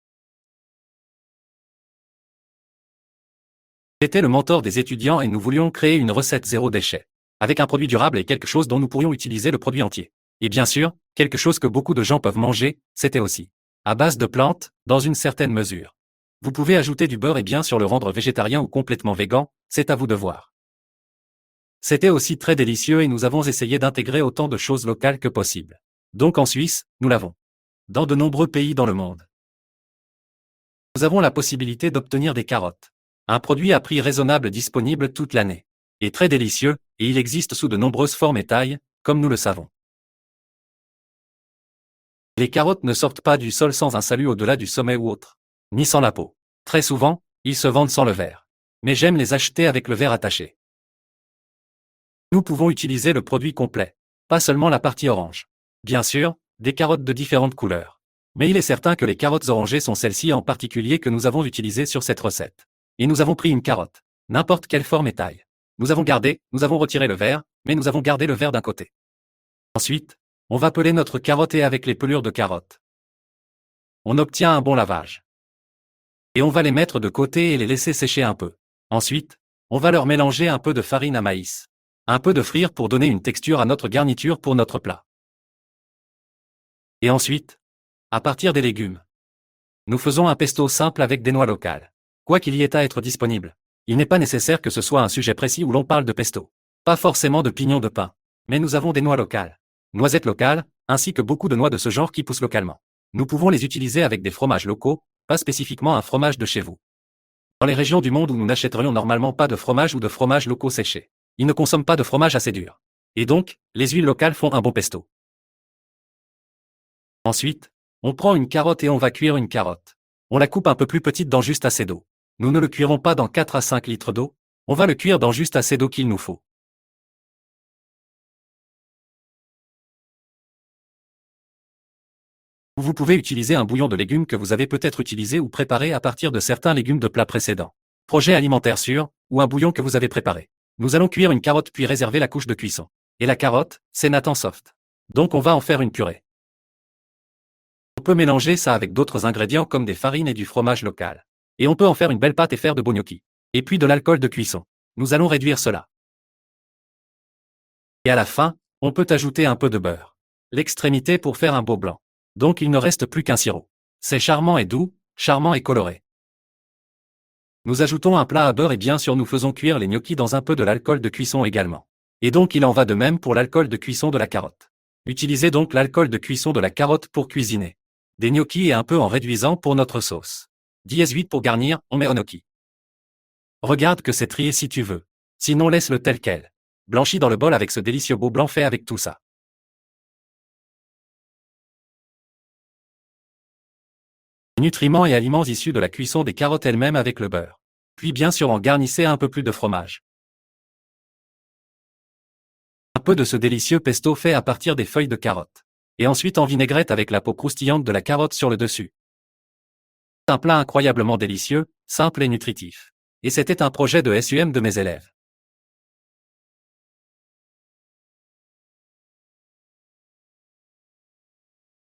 j'étais le mentor des étudiants et nous voulions créer une recette zéro déchet, avec un produit durable et quelque chose dont nous pourrions utiliser le produit entier. Et bien sûr, quelque chose que beaucoup de gens peuvent manger, c'était aussi à base de plantes, dans une certaine mesure. Vous pouvez ajouter du beurre et bien sûr le rendre végétarien ou complètement végan, c'est à vous de voir. C'était aussi très délicieux et nous avons essayé d'intégrer autant de choses locales que possible. Donc en Suisse, nous l'avons. Dans de nombreux pays dans le monde. Nous avons la possibilité d'obtenir des carottes. Un produit à prix raisonnable disponible toute l'année. Et très délicieux, et il existe sous de nombreuses formes et tailles, comme nous le savons. Les carottes ne sortent pas du sol sans un salut au-delà du sommet ou autre. Ni sans la peau. Très souvent, ils se vendent sans le verre. Mais j'aime les acheter avec le verre attaché. Nous pouvons utiliser le produit complet, pas seulement la partie orange. Bien sûr, des carottes de différentes couleurs. Mais il est certain que les carottes orangées sont celles-ci en particulier que nous avons utilisées sur cette recette. Et nous avons pris une carotte, n'importe quelle forme et taille. Nous avons retiré le verre, mais nous avons gardé le verre d'un côté. Ensuite, on va peler notre carotte et avec les pelures de carotte. On obtient un bon lavage. Et on va les mettre de côté et les laisser sécher un peu. Ensuite, on va leur mélanger un peu de farine à maïs. Un peu de frire pour donner une texture à notre garniture pour notre plat. Et ensuite, à partir des légumes, nous faisons un pesto simple avec des noix locales. Quoi qu'il y ait à être disponible. Il n'est pas nécessaire que ce soit un sujet précis où l'on parle de pesto. Pas forcément de pignons de pain. Mais nous avons des noix locales, noisettes locales, ainsi que beaucoup de noix de ce genre qui poussent localement. Nous pouvons les utiliser avec des fromages locaux, pas spécifiquement un fromage de chez vous. Dans les régions du monde où nous n'achèterions normalement pas de fromage ou de fromage locaux séchés, ils ne consomment pas de fromage assez dur. Et donc, les huiles locales font un bon pesto. Ensuite, on prend une carotte et on va cuire une carotte. On la coupe un peu plus petite dans juste assez d'eau. Nous ne le cuirons pas dans 4 à 5 litres d'eau, on va le cuire dans juste assez d'eau qu'il nous faut. Vous pouvez utiliser un bouillon de légumes que vous avez peut-être utilisé ou préparé à partir de certains légumes de plats précédents. Projet alimentaire sûr, ou un bouillon que vous avez préparé. Nous allons cuire une carotte puis réserver la couche de cuisson. Et la carotte, c'est Nathan Soft. Donc on va en faire une purée. On peut mélanger ça avec d'autres ingrédients comme des farines et du fromage local. Et on peut en faire une belle pâte et faire de beaux gnocchis. Et puis de l'alcool de cuisson. Nous allons réduire cela. Et à la fin, on peut ajouter un peu de beurre. L'extrémité pour faire un beau blanc. Donc il ne reste plus qu'un sirop. C'est charmant et doux, charmant et coloré. Nous ajoutons un plat à beurre et bien sûr nous faisons cuire les gnocchis dans un peu de l'alcool de cuisson également. Et donc il en va de même pour l'alcool de cuisson de la carotte. Utilisez donc l'alcool de cuisson de la carotte pour cuisiner des gnocchis et un peu en réduisant pour notre sauce. 10-8 pour garnir, on met au gnocchi. Regarde que c'est trié si tu veux. Sinon laisse-le tel quel. Blanchi dans le bol avec ce délicieux beau blanc fait avec tout ça. Nutriments et aliments issus de la cuisson des carottes elles-mêmes avec le beurre. Puis bien sûr en garnissez un peu plus de fromage. Un peu de ce délicieux pesto fait à partir des feuilles de carotte. Et ensuite en vinaigrette avec la peau croustillante de la carotte sur le dessus. Un plat incroyablement délicieux, simple et nutritif. Et c'était un projet de SUM de mes élèves.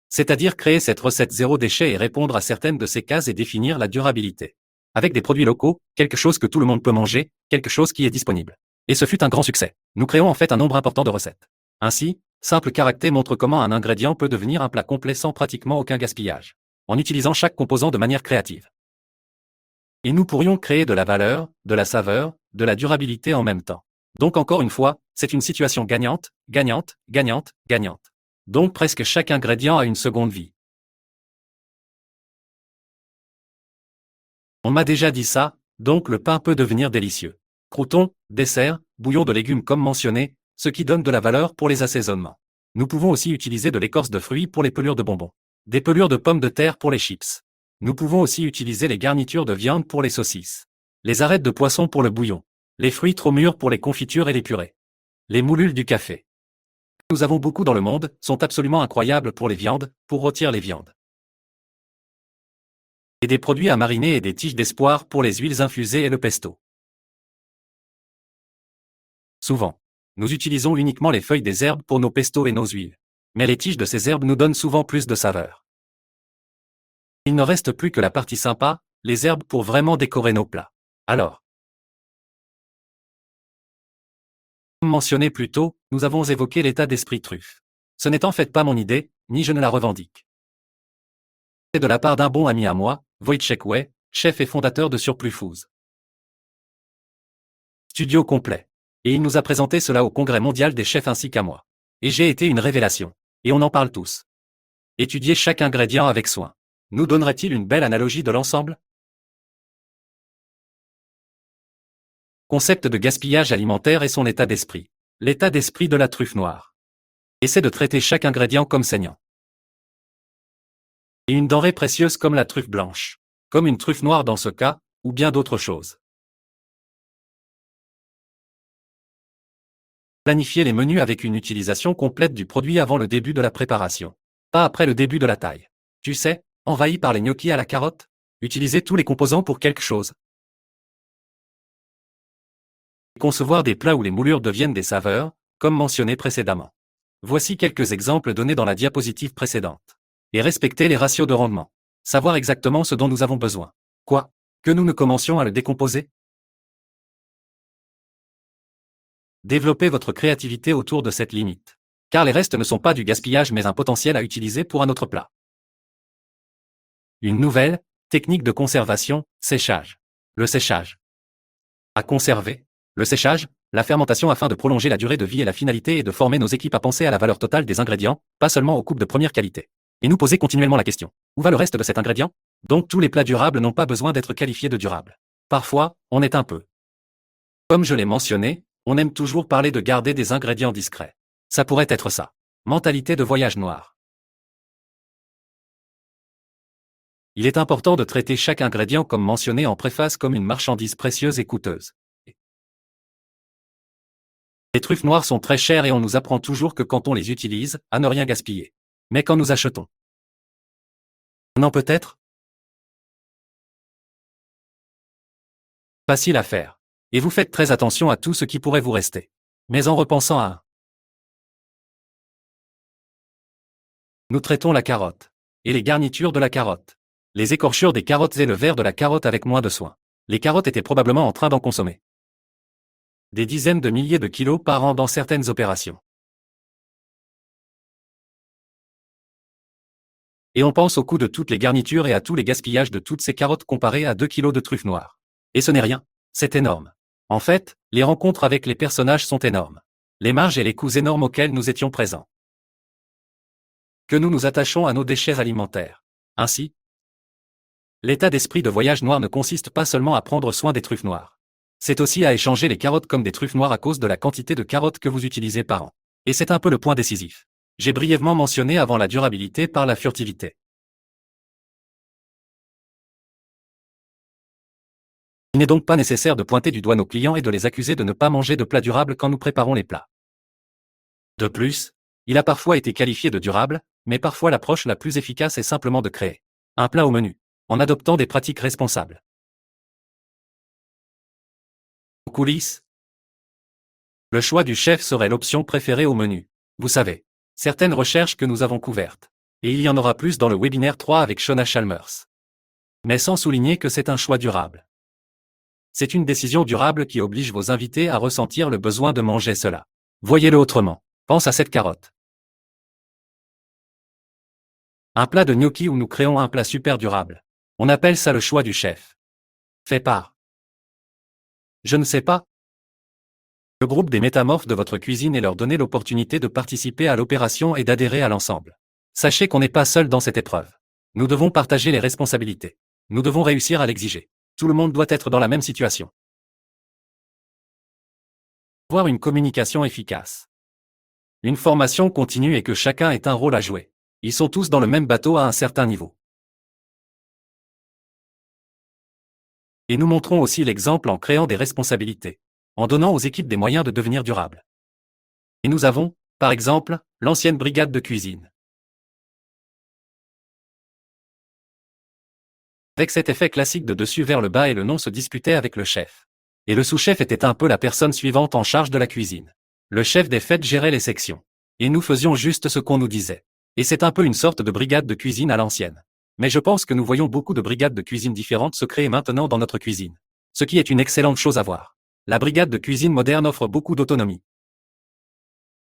C'est-à-dire créer cette recette zéro déchet et répondre à certaines de ces cases et définir la durabilité. Avec des produits locaux, quelque chose que tout le monde peut manger, quelque chose qui est disponible. Et ce fut un grand succès. Nous créons en fait un nombre important de recettes. Ainsi, Simple Caractère montre comment un ingrédient peut devenir un plat complet sans pratiquement aucun gaspillage, en utilisant chaque composant de manière créative. Et nous pourrions créer de la valeur, de la saveur, de la durabilité en même temps. Donc encore une fois, c'est une situation gagnante, gagnante, gagnante, gagnante. Donc presque chaque ingrédient a une seconde vie. On m'a déjà dit ça, donc le pain peut devenir délicieux. Croûtons, dessert, bouillon de légumes comme mentionné, ce qui donne de la valeur pour les assaisonnements. Nous pouvons aussi utiliser de l'écorce de fruits pour les pelures de bonbons. Des pelures de pommes de terre pour les chips. Nous pouvons aussi utiliser les garnitures de viande pour les saucisses. Les arêtes de poisson pour le bouillon. Les fruits trop mûrs pour les confitures et les purées. Les moulules du café. Nous avons beaucoup dans le monde, sont absolument incroyables pour les viandes, pour rôtir les viandes. Et des produits à mariner et des tiges d'espoir pour les huiles infusées et le pesto. Souvent, nous utilisons uniquement les feuilles des herbes pour nos pestos et nos huiles. Mais les tiges de ces herbes nous donnent souvent plus de saveur. Il ne reste plus que la partie sympa, les herbes pour vraiment décorer nos plats. Alors, comme mentionné plus tôt, nous avons évoqué l'état d'esprit truffe. Ce n'est en fait pas mon idée, ni je ne la revendique. C'est de la part d'un bon ami à moi, Wojciech Way, chef et fondateur de Surplus Foods. Studio complet. Et il nous a présenté cela au Congrès mondial des chefs ainsi qu'à moi. Et j'ai été une révélation. Et on en parle tous. Étudier chaque ingrédient avec soin. Nous donnerait-il une belle analogie de l'ensemble? Concept de gaspillage alimentaire et son état d'esprit. L'état d'esprit de la truffe noire. Essaie de traiter chaque ingrédient comme saignant. Et une denrée précieuse comme la truffe blanche. Comme une truffe noire dans ce cas, ou bien d'autres choses. Planifier les menus avec une utilisation complète du produit avant le début de la préparation. Pas après le début de la taille. Tu sais, envahi par les gnocchis à la carotte? Utiliser tous les composants pour quelque chose. Concevoir des plats où les moulures deviennent des saveurs, comme mentionné précédemment. Voici quelques exemples donnés dans la diapositive précédente. Et respecter les ratios de rendement. Savoir exactement ce dont nous avons besoin. Quoi? Que nous ne commencions à le décomposer? Développez votre créativité autour de cette limite. Car les restes ne sont pas du gaspillage mais un potentiel à utiliser pour un autre plat. Une nouvelle technique de conservation, séchage. Le séchage. À conserver. Le séchage, la fermentation afin de prolonger la durée de vie et la finalité est de former nos équipes à penser à la valeur totale des ingrédients, pas seulement aux coupes de première qualité. Et nous poser continuellement la question. Où va le reste de cet ingrédient? Donc tous les plats durables n'ont pas besoin d'être qualifiés de durables. Parfois, on est un peu. Comme je l'ai mentionné, on aime toujours parler de garder des ingrédients discrets. Ça pourrait être ça. Mentalité de voyage noir. Il est important de traiter chaque ingrédient comme mentionné en préface comme une marchandise précieuse et coûteuse. Les truffes noires sont très chères et on nous apprend toujours que quand on les utilise, à ne rien gaspiller. Mais quand nous achetons, non peut-être? Facile à faire. Et vous faites très attention à tout ce qui pourrait vous rester. Mais en repensant à nous traitons la carotte. Et les garnitures de la carotte. Les écorchures des carottes et le verre de la carotte avec moins de soin. Les carottes étaient probablement en train d'en consommer des dizaines de milliers de kilos par an dans certaines opérations. Et on pense au coût de toutes les garnitures et à tous les gaspillages de toutes ces carottes comparées à 2 kilos de truffes noires. Et ce n'est rien. C'est énorme. En fait, les rencontres avec les personnages sont énormes. Les marges et les coûts énormes auxquels nous étions présents. Que nous nous attachons à nos déchets alimentaires. Ainsi, l'état d'esprit de voyage noir ne consiste pas seulement à prendre soin des truffes noires. C'est aussi à échanger les carottes comme des truffes noires à cause de la quantité de carottes que vous utilisez par an. Et c'est un peu le point décisif. J'ai brièvement mentionné avant la durabilité par la furtivité. Il n'est donc pas nécessaire de pointer du doigt nos clients et de les accuser de ne pas manger de plats durables quand nous préparons les plats. De plus, il a parfois été qualifié de durable, mais parfois l'approche la plus efficace est simplement de créer un plat au menu, en adoptant des pratiques responsables. En coulisses, le choix du chef serait l'option préférée au menu. Vous savez, certaines recherches que nous avons couvertes. Et il y en aura plus dans le webinaire 3 avec Shona Chalmers. Mais sans souligner que c'est un choix durable. C'est une décision durable qui oblige vos invités à ressentir le besoin de manger cela. Voyez-le autrement. Pense à cette carotte. Un plat de gnocchi où nous créons un plat super durable. On appelle ça le choix du chef. Fait par. Je ne sais pas. Le groupe des métamorphes de votre cuisine et leur donner l'opportunité de participer à l'opération et d'adhérer à l'ensemble. Sachez qu'on n'est pas seul dans cette épreuve. Nous devons partager les responsabilités. Nous devons réussir à l'exiger. Tout le monde doit être dans la même situation. Avoir une communication efficace. Une formation continue et que chacun ait un rôle à jouer. Ils sont tous dans le même bateau à un certain niveau. Et nous montrons aussi l'exemple en créant des responsabilités, en donnant aux équipes des moyens de devenir durables. Et nous avons, par exemple, l'ancienne brigade de cuisine. Avec cet effet classique de dessus vers le bas et le nom se disputait avec le chef. Et le sous-chef était un peu la personne suivante en charge de la cuisine. Le chef des fêtes gérait les sections. Et nous faisions juste ce qu'on nous disait. Et c'est un peu une sorte de brigade de cuisine à l'ancienne. Mais je pense que nous voyons beaucoup de brigades de cuisine différentes se créer maintenant dans notre cuisine. Ce qui est une excellente chose à voir. La brigade de cuisine moderne offre beaucoup d'autonomie.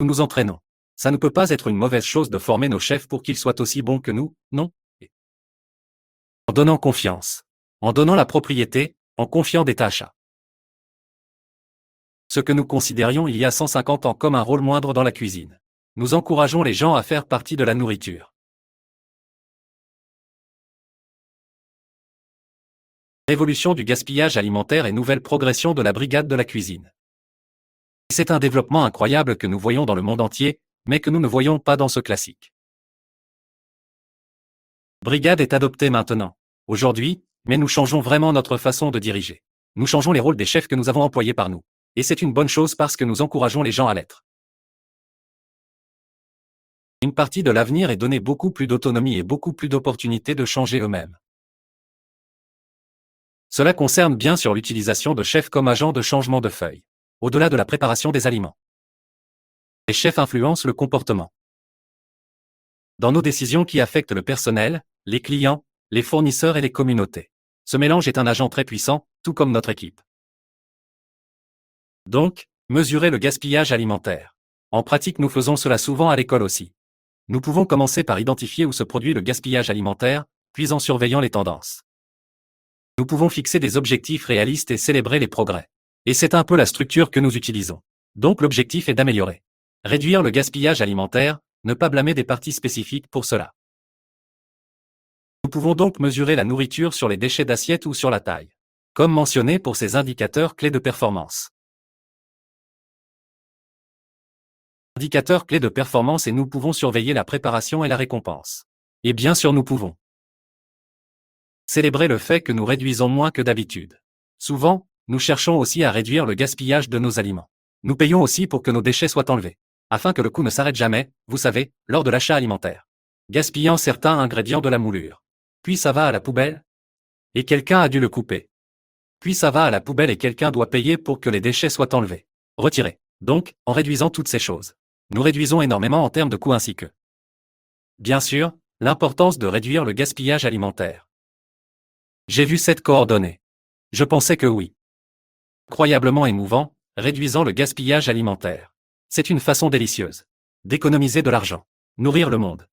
Nous nous entraînons. Ça ne peut pas être une mauvaise chose de former nos chefs pour qu'ils soient aussi bons que nous, non? En donnant confiance. En donnant la propriété, en confiant des tâches à ce que nous considérions il y a 150 ans comme un rôle moindre dans la cuisine. Nous encourageons les gens à faire partie de la nourriture. Révolution du gaspillage alimentaire et nouvelle progression de la brigade de la cuisine. C'est un développement incroyable que nous voyons dans le monde entier, mais que nous ne voyons pas dans ce classique. Brigade est adoptée maintenant, aujourd'hui, mais nous changeons vraiment notre façon de diriger. Nous changeons les rôles des chefs que nous avons employés par nous. Et c'est une bonne chose parce que nous encourageons les gens à l'être. Une partie de l'avenir est donner beaucoup plus d'autonomie et beaucoup plus d'opportunités de changer eux-mêmes. Cela concerne bien sûr l'utilisation de chefs comme agents de changement de feuille, au-delà de la préparation des aliments. Les chefs influencent le comportement. Dans nos décisions qui affectent le personnel, les clients, les fournisseurs et les communautés. Ce mélange est un agent très puissant, tout comme notre équipe. Donc, mesurer le gaspillage alimentaire. En pratique, nous faisons cela souvent à l'école aussi. Nous pouvons commencer par identifier où se produit le gaspillage alimentaire, puis en surveillant les tendances. Nous pouvons fixer des objectifs réalistes et célébrer les progrès. Et c'est un peu la structure que nous utilisons. Donc l'objectif est d'améliorer. Réduire le gaspillage alimentaire, ne pas blâmer des parties spécifiques pour cela. Nous pouvons donc mesurer la nourriture sur les déchets d'assiette ou sur la taille. Comme mentionné pour ces indicateurs clés de performance. Indicateurs clés de performance et nous pouvons surveiller la préparation et la récompense. Et bien sûr nous pouvons célébrer le fait que nous réduisons moins que d'habitude. Souvent, nous cherchons aussi à réduire le gaspillage de nos aliments. Nous payons aussi pour que nos déchets soient enlevés, afin que le coût ne s'arrête jamais, vous savez, lors de l'achat alimentaire. Gaspillant certains ingrédients de la moulure. Puis ça va à la poubelle. Et quelqu'un a dû le couper. Puis ça va à la poubelle et quelqu'un doit payer pour que les déchets soient enlevés. Retirés. Donc, en réduisant toutes ces choses, nous réduisons énormément en termes de coûts ainsi que, bien sûr, l'importance de réduire le gaspillage alimentaire. J'ai vu cette coordonnée. Je pensais que oui. Incroyablement émouvant, réduisant le gaspillage alimentaire. C'est une façon délicieuse d'économiser de l'argent, nourrir le monde.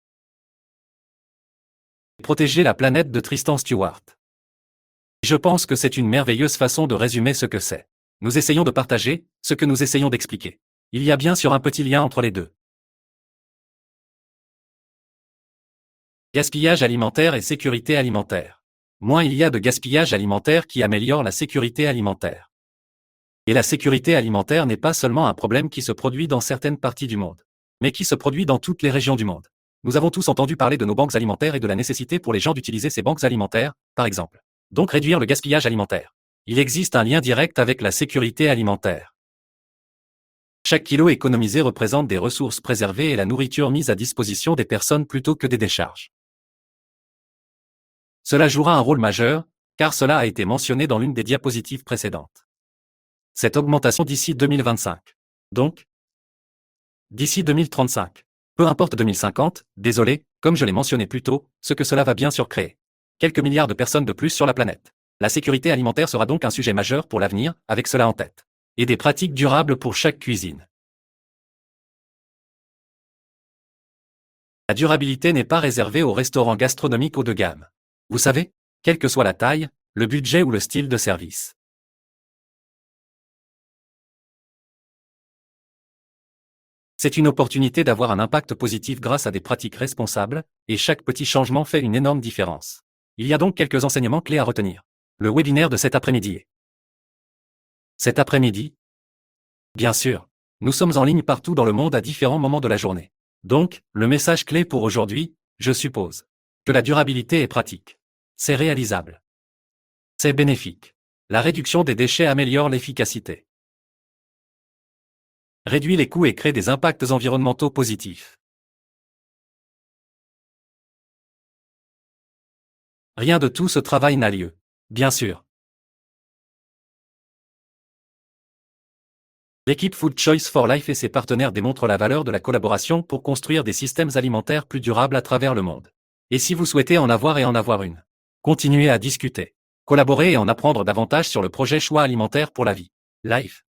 Protéger la planète de Tristan Stewart. Je pense que c'est une merveilleuse façon de résumer ce que c'est. Nous essayons de partager ce que nous essayons d'expliquer. Il y a bien sûr un petit lien entre les deux. Gaspillage alimentaire et sécurité alimentaire. Moins il y a de gaspillage alimentaire qui améliore la sécurité alimentaire. Et la sécurité alimentaire n'est pas seulement un problème qui se produit dans certaines parties du monde, mais qui se produit dans toutes les régions du monde. Nous avons tous entendu parler de nos banques alimentaires et de la nécessité pour les gens d'utiliser ces banques alimentaires, par exemple. Donc réduire le gaspillage alimentaire. Il existe un lien direct avec la sécurité alimentaire. Chaque kilo économisé représente des ressources préservées et la nourriture mise à disposition des personnes plutôt que des décharges. Cela jouera un rôle majeur, car cela a été mentionné dans l'une des diapositives précédentes. Cette augmentation d'ici 2025. Donc, d'ici 2035. Peu importe 2050, désolé, comme je l'ai mentionné plus tôt, ce que cela va bien sûr créer. Quelques milliards de personnes de plus sur la planète. La sécurité alimentaire sera donc un sujet majeur pour l'avenir, avec cela en tête. Et des pratiques durables pour chaque cuisine. La durabilité n'est pas réservée aux restaurants gastronomiques haut de gamme. Vous savez, quelle que soit la taille, le budget ou le style de service. C'est une opportunité d'avoir un impact positif grâce à des pratiques responsables, et chaque petit changement fait une énorme différence. Il y a donc quelques enseignements clés à retenir. Le webinaire de cet après-midi est. Cet après-midi? Bien sûr. Nous sommes en ligne partout dans le monde à différents moments de la journée. Donc, le message clé pour aujourd'hui, je suppose, que la durabilité est pratique. C'est réalisable. C'est bénéfique. La réduction des déchets améliore l'efficacité. Réduit les coûts et crée des impacts environnementaux positifs. Rien de tout ce travail n'a lieu. Bien sûr. L'équipe Food Choice for Life et ses partenaires démontrent la valeur de la collaboration pour construire des systèmes alimentaires plus durables à travers le monde. Et si vous souhaitez en avoir une, continuez à discuter, collaborer et en apprendre davantage sur le projet Choix alimentaire pour la vie. Life.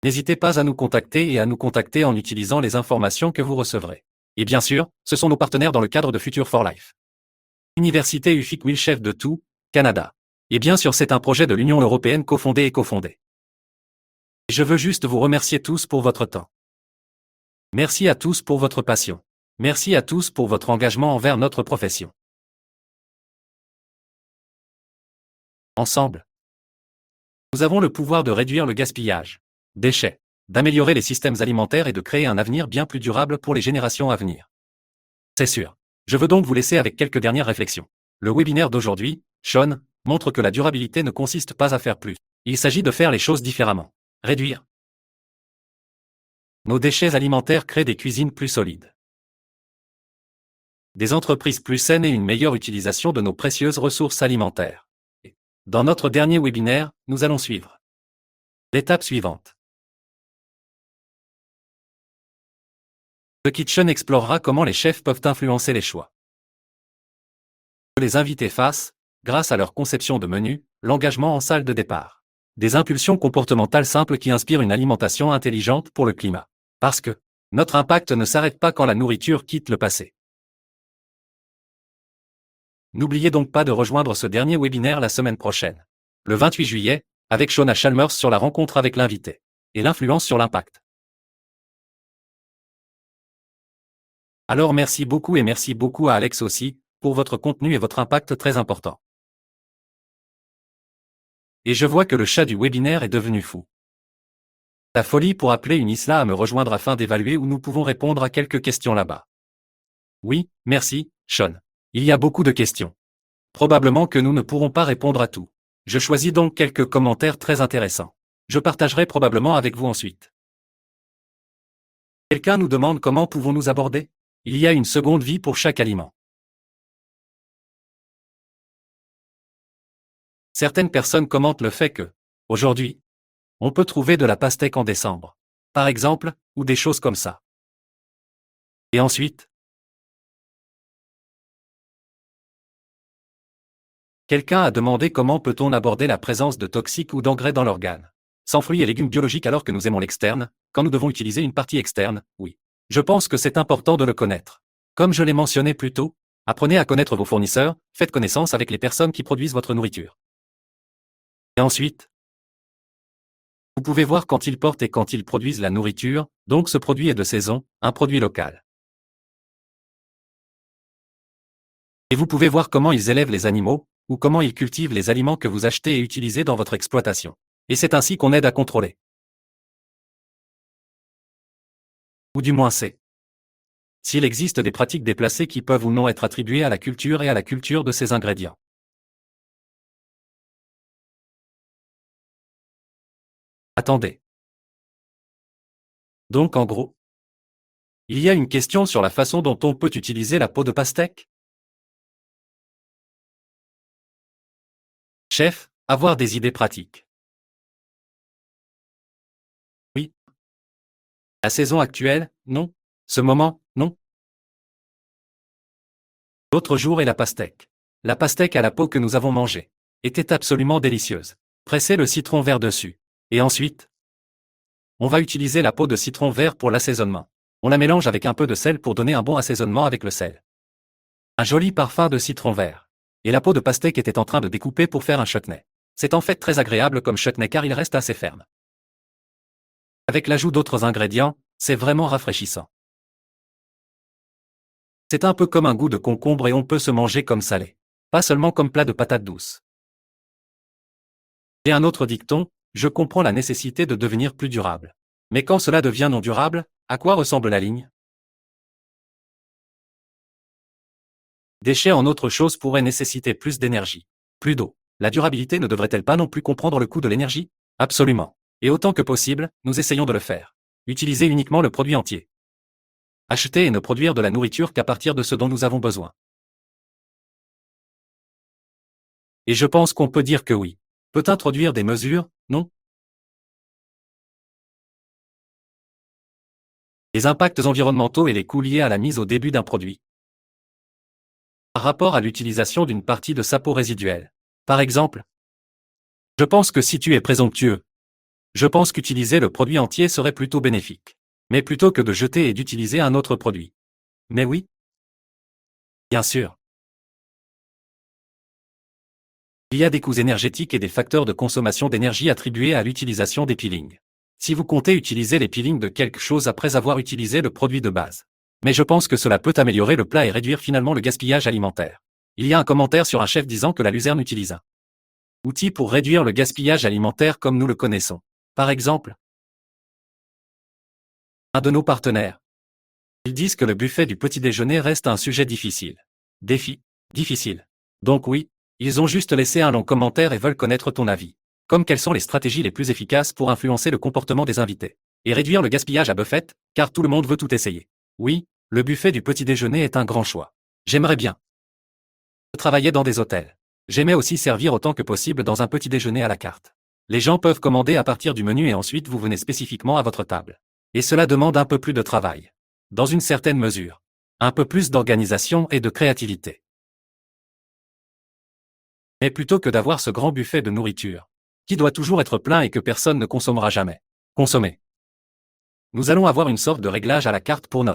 N'hésitez pas à nous contacter et à nous contacter en utilisant les informations que vous recevrez. Et bien sûr, ce sont nos partenaires dans le cadre de Future for Life. Université UFIC Wilchef de tout, Canada. Et bien sûr c'est un projet de l'Union Européenne cofondé. Je veux juste vous remercier tous pour votre temps. Merci à tous pour votre passion. Merci à tous pour votre engagement envers notre profession. Ensemble, nous avons le pouvoir de réduire le gaspillage, déchets, d'améliorer les systèmes alimentaires et de créer un avenir bien plus durable pour les générations à venir. C'est sûr. Je veux donc vous laisser avec quelques dernières réflexions. Le webinaire d'aujourd'hui, Sean, montre que la durabilité ne consiste pas à faire plus. Il s'agit de faire les choses différemment. Réduire nos déchets alimentaires créent des cuisines plus solides, des entreprises plus saines et une meilleure utilisation de nos précieuses ressources alimentaires. Dans notre dernier webinaire, nous allons suivre l'étape suivante. The Kitchen explorera comment les chefs peuvent influencer les choix que les invités fassent, grâce à leur conception de menu, l'engagement en salle de départ. Des impulsions comportementales simples qui inspirent une alimentation intelligente pour le climat. Parce que notre impact ne s'arrête pas quand la nourriture quitte le passé. N'oubliez donc pas de rejoindre ce dernier webinaire la semaine prochaine, le 28 juillet, avec Shona Chalmers sur la rencontre avec l'invité et l'influence sur l'impact. Alors merci beaucoup et merci beaucoup à Alex aussi, pour votre contenu et votre impact très important. Et je vois que le chat du webinaire est devenu fou. La folie pour appeler une Isla à me rejoindre afin d'évaluer où nous pouvons répondre à quelques questions là-bas. Oui, merci, Sean. Il y a beaucoup de questions. Probablement que nous ne pourrons pas répondre à tout. Je choisis donc quelques commentaires très intéressants. Je partagerai probablement avec vous ensuite. Quelqu'un nous demande comment pouvons-nous aborder ? Il y a une seconde vie pour chaque aliment. Certaines personnes commentent le fait que, aujourd'hui, on peut trouver de la pastèque en décembre, par exemple, ou des choses comme ça. Et ensuite, quelqu'un a demandé comment peut-on aborder la présence de toxiques ou d'engrais dans l'organe. Sans fruits et légumes biologiques alors que nous aimons l'externe, quand nous devons utiliser une partie externe, oui. Je pense que c'est important de le connaître. Comme je l'ai mentionné plus tôt, apprenez à connaître vos fournisseurs, faites connaissance avec les personnes qui produisent votre nourriture. Et ensuite, vous pouvez voir quand ils portent et quand ils produisent la nourriture, donc ce produit est de saison, un produit local. Et vous pouvez voir comment ils élèvent les animaux, ou comment ils cultivent les aliments que vous achetez et utilisez dans votre exploitation. Et c'est ainsi qu'on aide à contrôler. Ou du moins c'est. S'il existe des pratiques déplacées qui peuvent ou non être attribuées à la culture et à la culture de ces ingrédients. Attendez. Donc en gros, il y a une question sur la façon dont on peut utiliser la peau de pastèque? Chef, avoir des idées pratiques. Oui. La saison actuelle, non. Ce moment, non. L'autre jour est la pastèque. La pastèque à la peau que nous avons mangée était absolument délicieuse. Pressez le citron vert dessus. Et ensuite, on va utiliser la peau de citron vert pour l'assaisonnement. On la mélange avec un peu de sel pour donner un bon assaisonnement avec le sel. Un joli parfum de citron vert. Et la peau de pastèque était en train de découper pour faire un chutney. C'est en fait très agréable comme chutney car il reste assez ferme. Avec l'ajout d'autres ingrédients, c'est vraiment rafraîchissant. C'est un peu comme un goût de concombre et on peut se manger comme salé. Pas seulement comme plat de patates douces. Et un autre dicton, je comprends la nécessité de devenir plus durable. Mais quand cela devient non durable, à quoi ressemble la ligne? Déchets en autre chose pourraient nécessiter plus d'énergie, plus d'eau. La durabilité ne devrait-elle pas non plus comprendre le coût de l'énergie? Absolument. Et autant que possible, nous essayons de le faire. Utilisez uniquement le produit entier. Acheter et ne produire de la nourriture qu'à partir de ce dont nous avons besoin. Et je pense qu'on peut dire que oui. Peut introduire des mesures, non? Les impacts environnementaux et les coûts liés à la mise au début d'un produit. Par rapport à l'utilisation d'une partie de sa peau résiduelle. Par exemple, je pense que si tu es présomptueux, je pense qu'utiliser le produit entier serait plutôt bénéfique. Mais plutôt que de jeter et d'utiliser un autre produit. Mais oui. Bien sûr. Il y a des coûts énergétiques et des facteurs de consommation d'énergie attribués à l'utilisation des peelings. Si vous comptez utiliser les peelings de quelque chose après avoir utilisé le produit de base. Mais je pense que cela peut améliorer le plat et réduire finalement le gaspillage alimentaire. Il y a un commentaire sur un chef disant que la luzerne utilise un outil pour réduire le gaspillage alimentaire comme nous le connaissons. Par exemple, un de nos partenaires. Ils disent que le buffet du petit déjeuner reste un sujet difficile. Défi. Difficile. Donc oui, ils ont juste laissé un long commentaire et veulent connaître ton avis. Comme quelles sont les stratégies les plus efficaces pour influencer le comportement des invités. Et réduire le gaspillage à buffet, car tout le monde veut tout essayer. Oui, le buffet du petit déjeuner est un grand choix. J'aimerais bien. Je travaillais dans des hôtels. J'aimais aussi servir autant que possible dans un petit déjeuner à la carte. Les gens peuvent commander à partir du menu et ensuite vous venez spécifiquement à votre table. Et cela demande un peu plus de travail. Dans une certaine mesure. Un peu plus d'organisation et de créativité. Mais plutôt que d'avoir ce grand buffet de nourriture, qui doit toujours être plein et que personne ne consommera jamais. Consommer. Nous allons avoir une sorte de réglage à la carte pour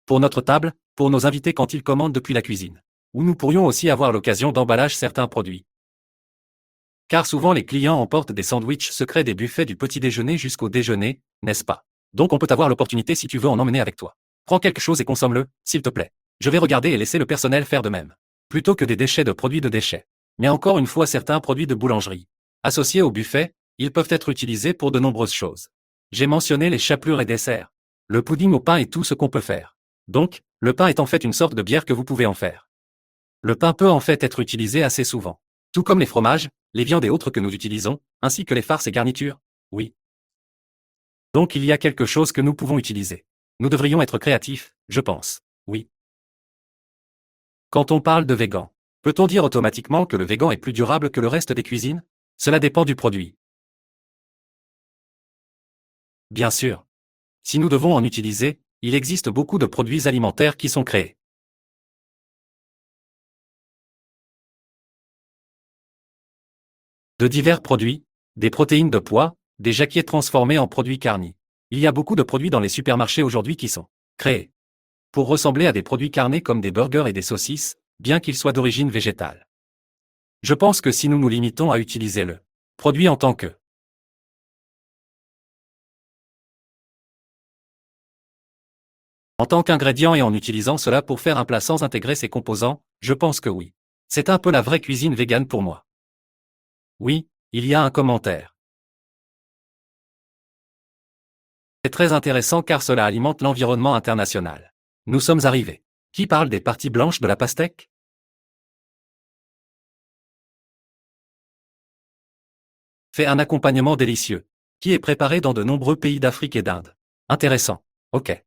pour notre table, pour nos invités quand ils commandent depuis la cuisine. Ou nous pourrions aussi avoir l'occasion d'emballage certains produits. Car souvent les clients emportent des sandwichs secrets des buffets du petit déjeuner jusqu'au déjeuner, n'est-ce pas? Donc on peut avoir l'opportunité si tu veux en emmener avec toi. Prends quelque chose et consomme-le, s'il te plaît. Je vais regarder et laisser le personnel faire de même. Plutôt que des déchets de produits de déchets. Mais encore une fois certains produits de boulangerie. Associés au buffet, ils peuvent être utilisés pour de nombreuses choses. J'ai mentionné les chapelures et desserts. Le pudding au pain est tout ce qu'on peut faire. Donc, le pain est en fait une sorte de bière que vous pouvez en faire. Le pain peut en fait être utilisé assez souvent. Tout comme les fromages, les viandes et autres que nous utilisons, ainsi que les farces et garnitures. Oui. Donc il y a quelque chose que nous pouvons utiliser. Nous devrions être créatifs, je pense. Oui. Quand on parle de végan, peut-on dire automatiquement que le végan est plus durable que le reste des cuisines? Cela dépend du produit. Bien sûr. Si nous devons en utiliser, il existe beaucoup de produits alimentaires qui sont créés. De divers produits, des protéines de pois, des jacquiers transformés en produits carnis. Il y a beaucoup de produits dans les supermarchés aujourd'hui qui sont créés pour ressembler à des produits carnés comme des burgers et des saucisses, bien qu'ils soient d'origine végétale. Je pense que si nous nous limitons à utiliser le produit en tant qu'ingrédient et en utilisant cela pour faire un plat sans intégrer ses composants, je pense que oui. C'est un peu la vraie cuisine végane pour moi. Oui, il y a un commentaire. C'est très intéressant car cela alimente l'environnement international. Nous sommes arrivés. Qui parle des parties blanches de la pastèque? Fait un accompagnement délicieux, qui est préparé dans de nombreux pays d'Afrique et d'Inde. Intéressant. Ok.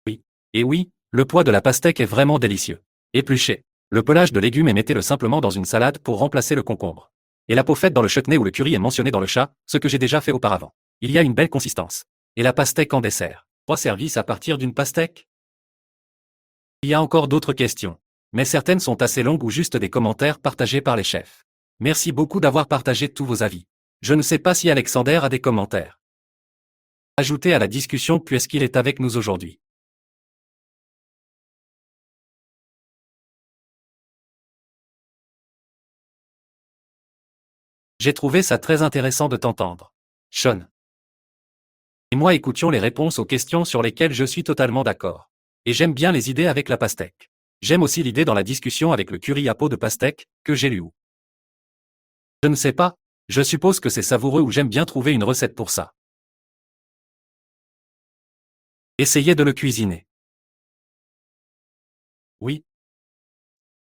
Oui. Et oui, le pois de la pastèque est vraiment délicieux. Épluchez le pelage de légumes et mettez-le simplement dans une salade pour remplacer le concombre. Et la peau faite dans le chutney ou le curry est mentionnée dans le chat, ce que j'ai déjà fait auparavant. Il y a une belle consistance. Et la pastèque en dessert. 3 services à partir d'une pastèque? Il y a encore d'autres questions. Mais certaines sont assez longues ou juste des commentaires partagés par les chefs. Merci beaucoup d'avoir partagé tous vos avis. Je ne sais pas si Alexander a des commentaires. Ajoutez à la discussion puisqu'il est avec nous aujourd'hui. J'ai trouvé ça très intéressant de t'entendre. Sean. Et moi écoutions les réponses aux questions sur lesquelles je suis totalement d'accord. Et j'aime bien les idées avec la pastèque. J'aime aussi l'idée dans la discussion avec le curry à peau de pastèque, que j'ai lu où. Je ne sais pas, je suppose que c'est savoureux ou j'aime bien trouver une recette pour ça. Essayez de le cuisiner. Oui.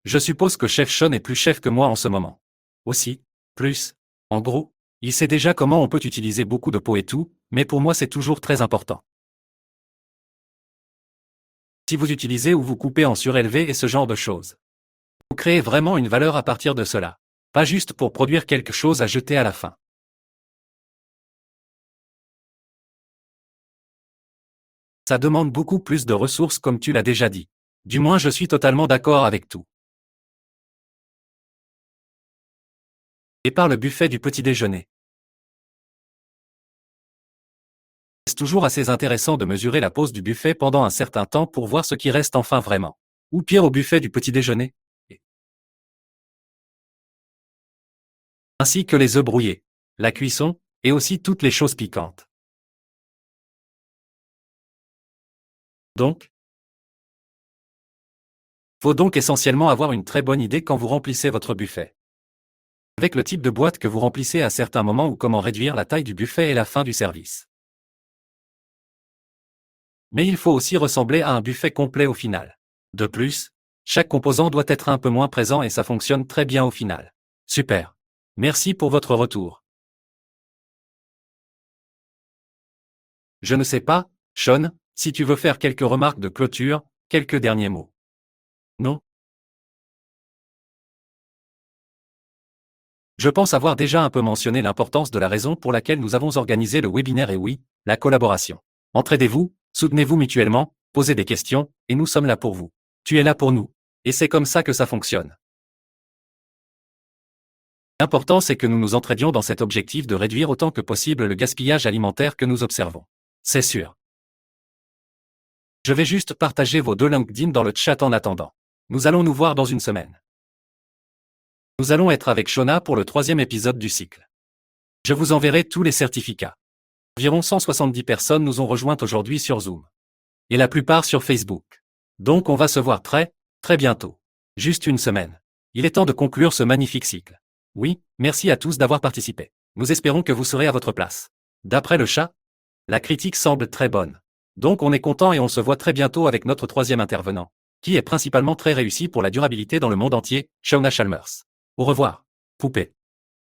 Je suppose que Chef Sean est plus chef que moi en ce moment. Aussi, plus. En gros, il sait déjà comment on peut utiliser beaucoup de peau et tout, mais pour moi c'est toujours très important. Si vous utilisez ou vous coupez en surélevé et ce genre de choses. Vous créez vraiment une valeur à partir de cela. Pas juste pour produire quelque chose à jeter à la fin. Ça demande beaucoup plus de ressources comme tu l'as déjà dit. Du moins je suis totalement d'accord avec tout. Et par le buffet du petit déjeuner. C'est toujours assez intéressant de mesurer la pause du buffet pendant un certain temps pour voir ce qui reste enfin vraiment. Ou pire au buffet du petit déjeuner. Ainsi que les œufs brouillés, la cuisson, et aussi toutes les choses piquantes. Donc, faut donc essentiellement avoir une très bonne idée quand vous remplissez votre buffet. Avec le type de boîte que vous remplissez à certains moments ou comment réduire la taille du buffet et la fin du service. Mais il faut aussi ressembler à un buffet complet au final. De plus, chaque composant doit être un peu moins présent et ça fonctionne très bien au final. Super. Merci pour votre retour. Je ne sais pas, Sean, si tu veux faire quelques remarques de clôture, quelques derniers mots. Non? Je pense avoir déjà un peu mentionné l'importance de la raison pour laquelle nous avons organisé le webinaire et oui, la collaboration. Entraidez-vous, soutenez-vous mutuellement, posez des questions, et nous sommes là pour vous. Tu es là pour nous. Et c'est comme ça que ça fonctionne. L'important c'est que nous nous entraidions dans cet objectif de réduire autant que possible le gaspillage alimentaire que nous observons. C'est sûr. Je vais juste partager vos 2 LinkedIn dans le chat en attendant. Nous allons nous voir dans une semaine. Nous allons être avec Shona pour le 3e épisode du cycle. Je vous enverrai tous les certificats. Environ 170 personnes nous ont rejointes aujourd'hui sur Zoom. Et la plupart sur Facebook. Donc on va se voir très bientôt. Juste une semaine. Il est temps de conclure ce magnifique cycle. Oui, merci à tous d'avoir participé. Nous espérons que vous serez à votre place. D'après le chat, la critique semble très bonne. Donc on est content et on se voit très bientôt avec notre 3e intervenant, qui est principalement très réussi pour la durabilité dans le monde entier, Shauna Chalmers. Au revoir, poupée.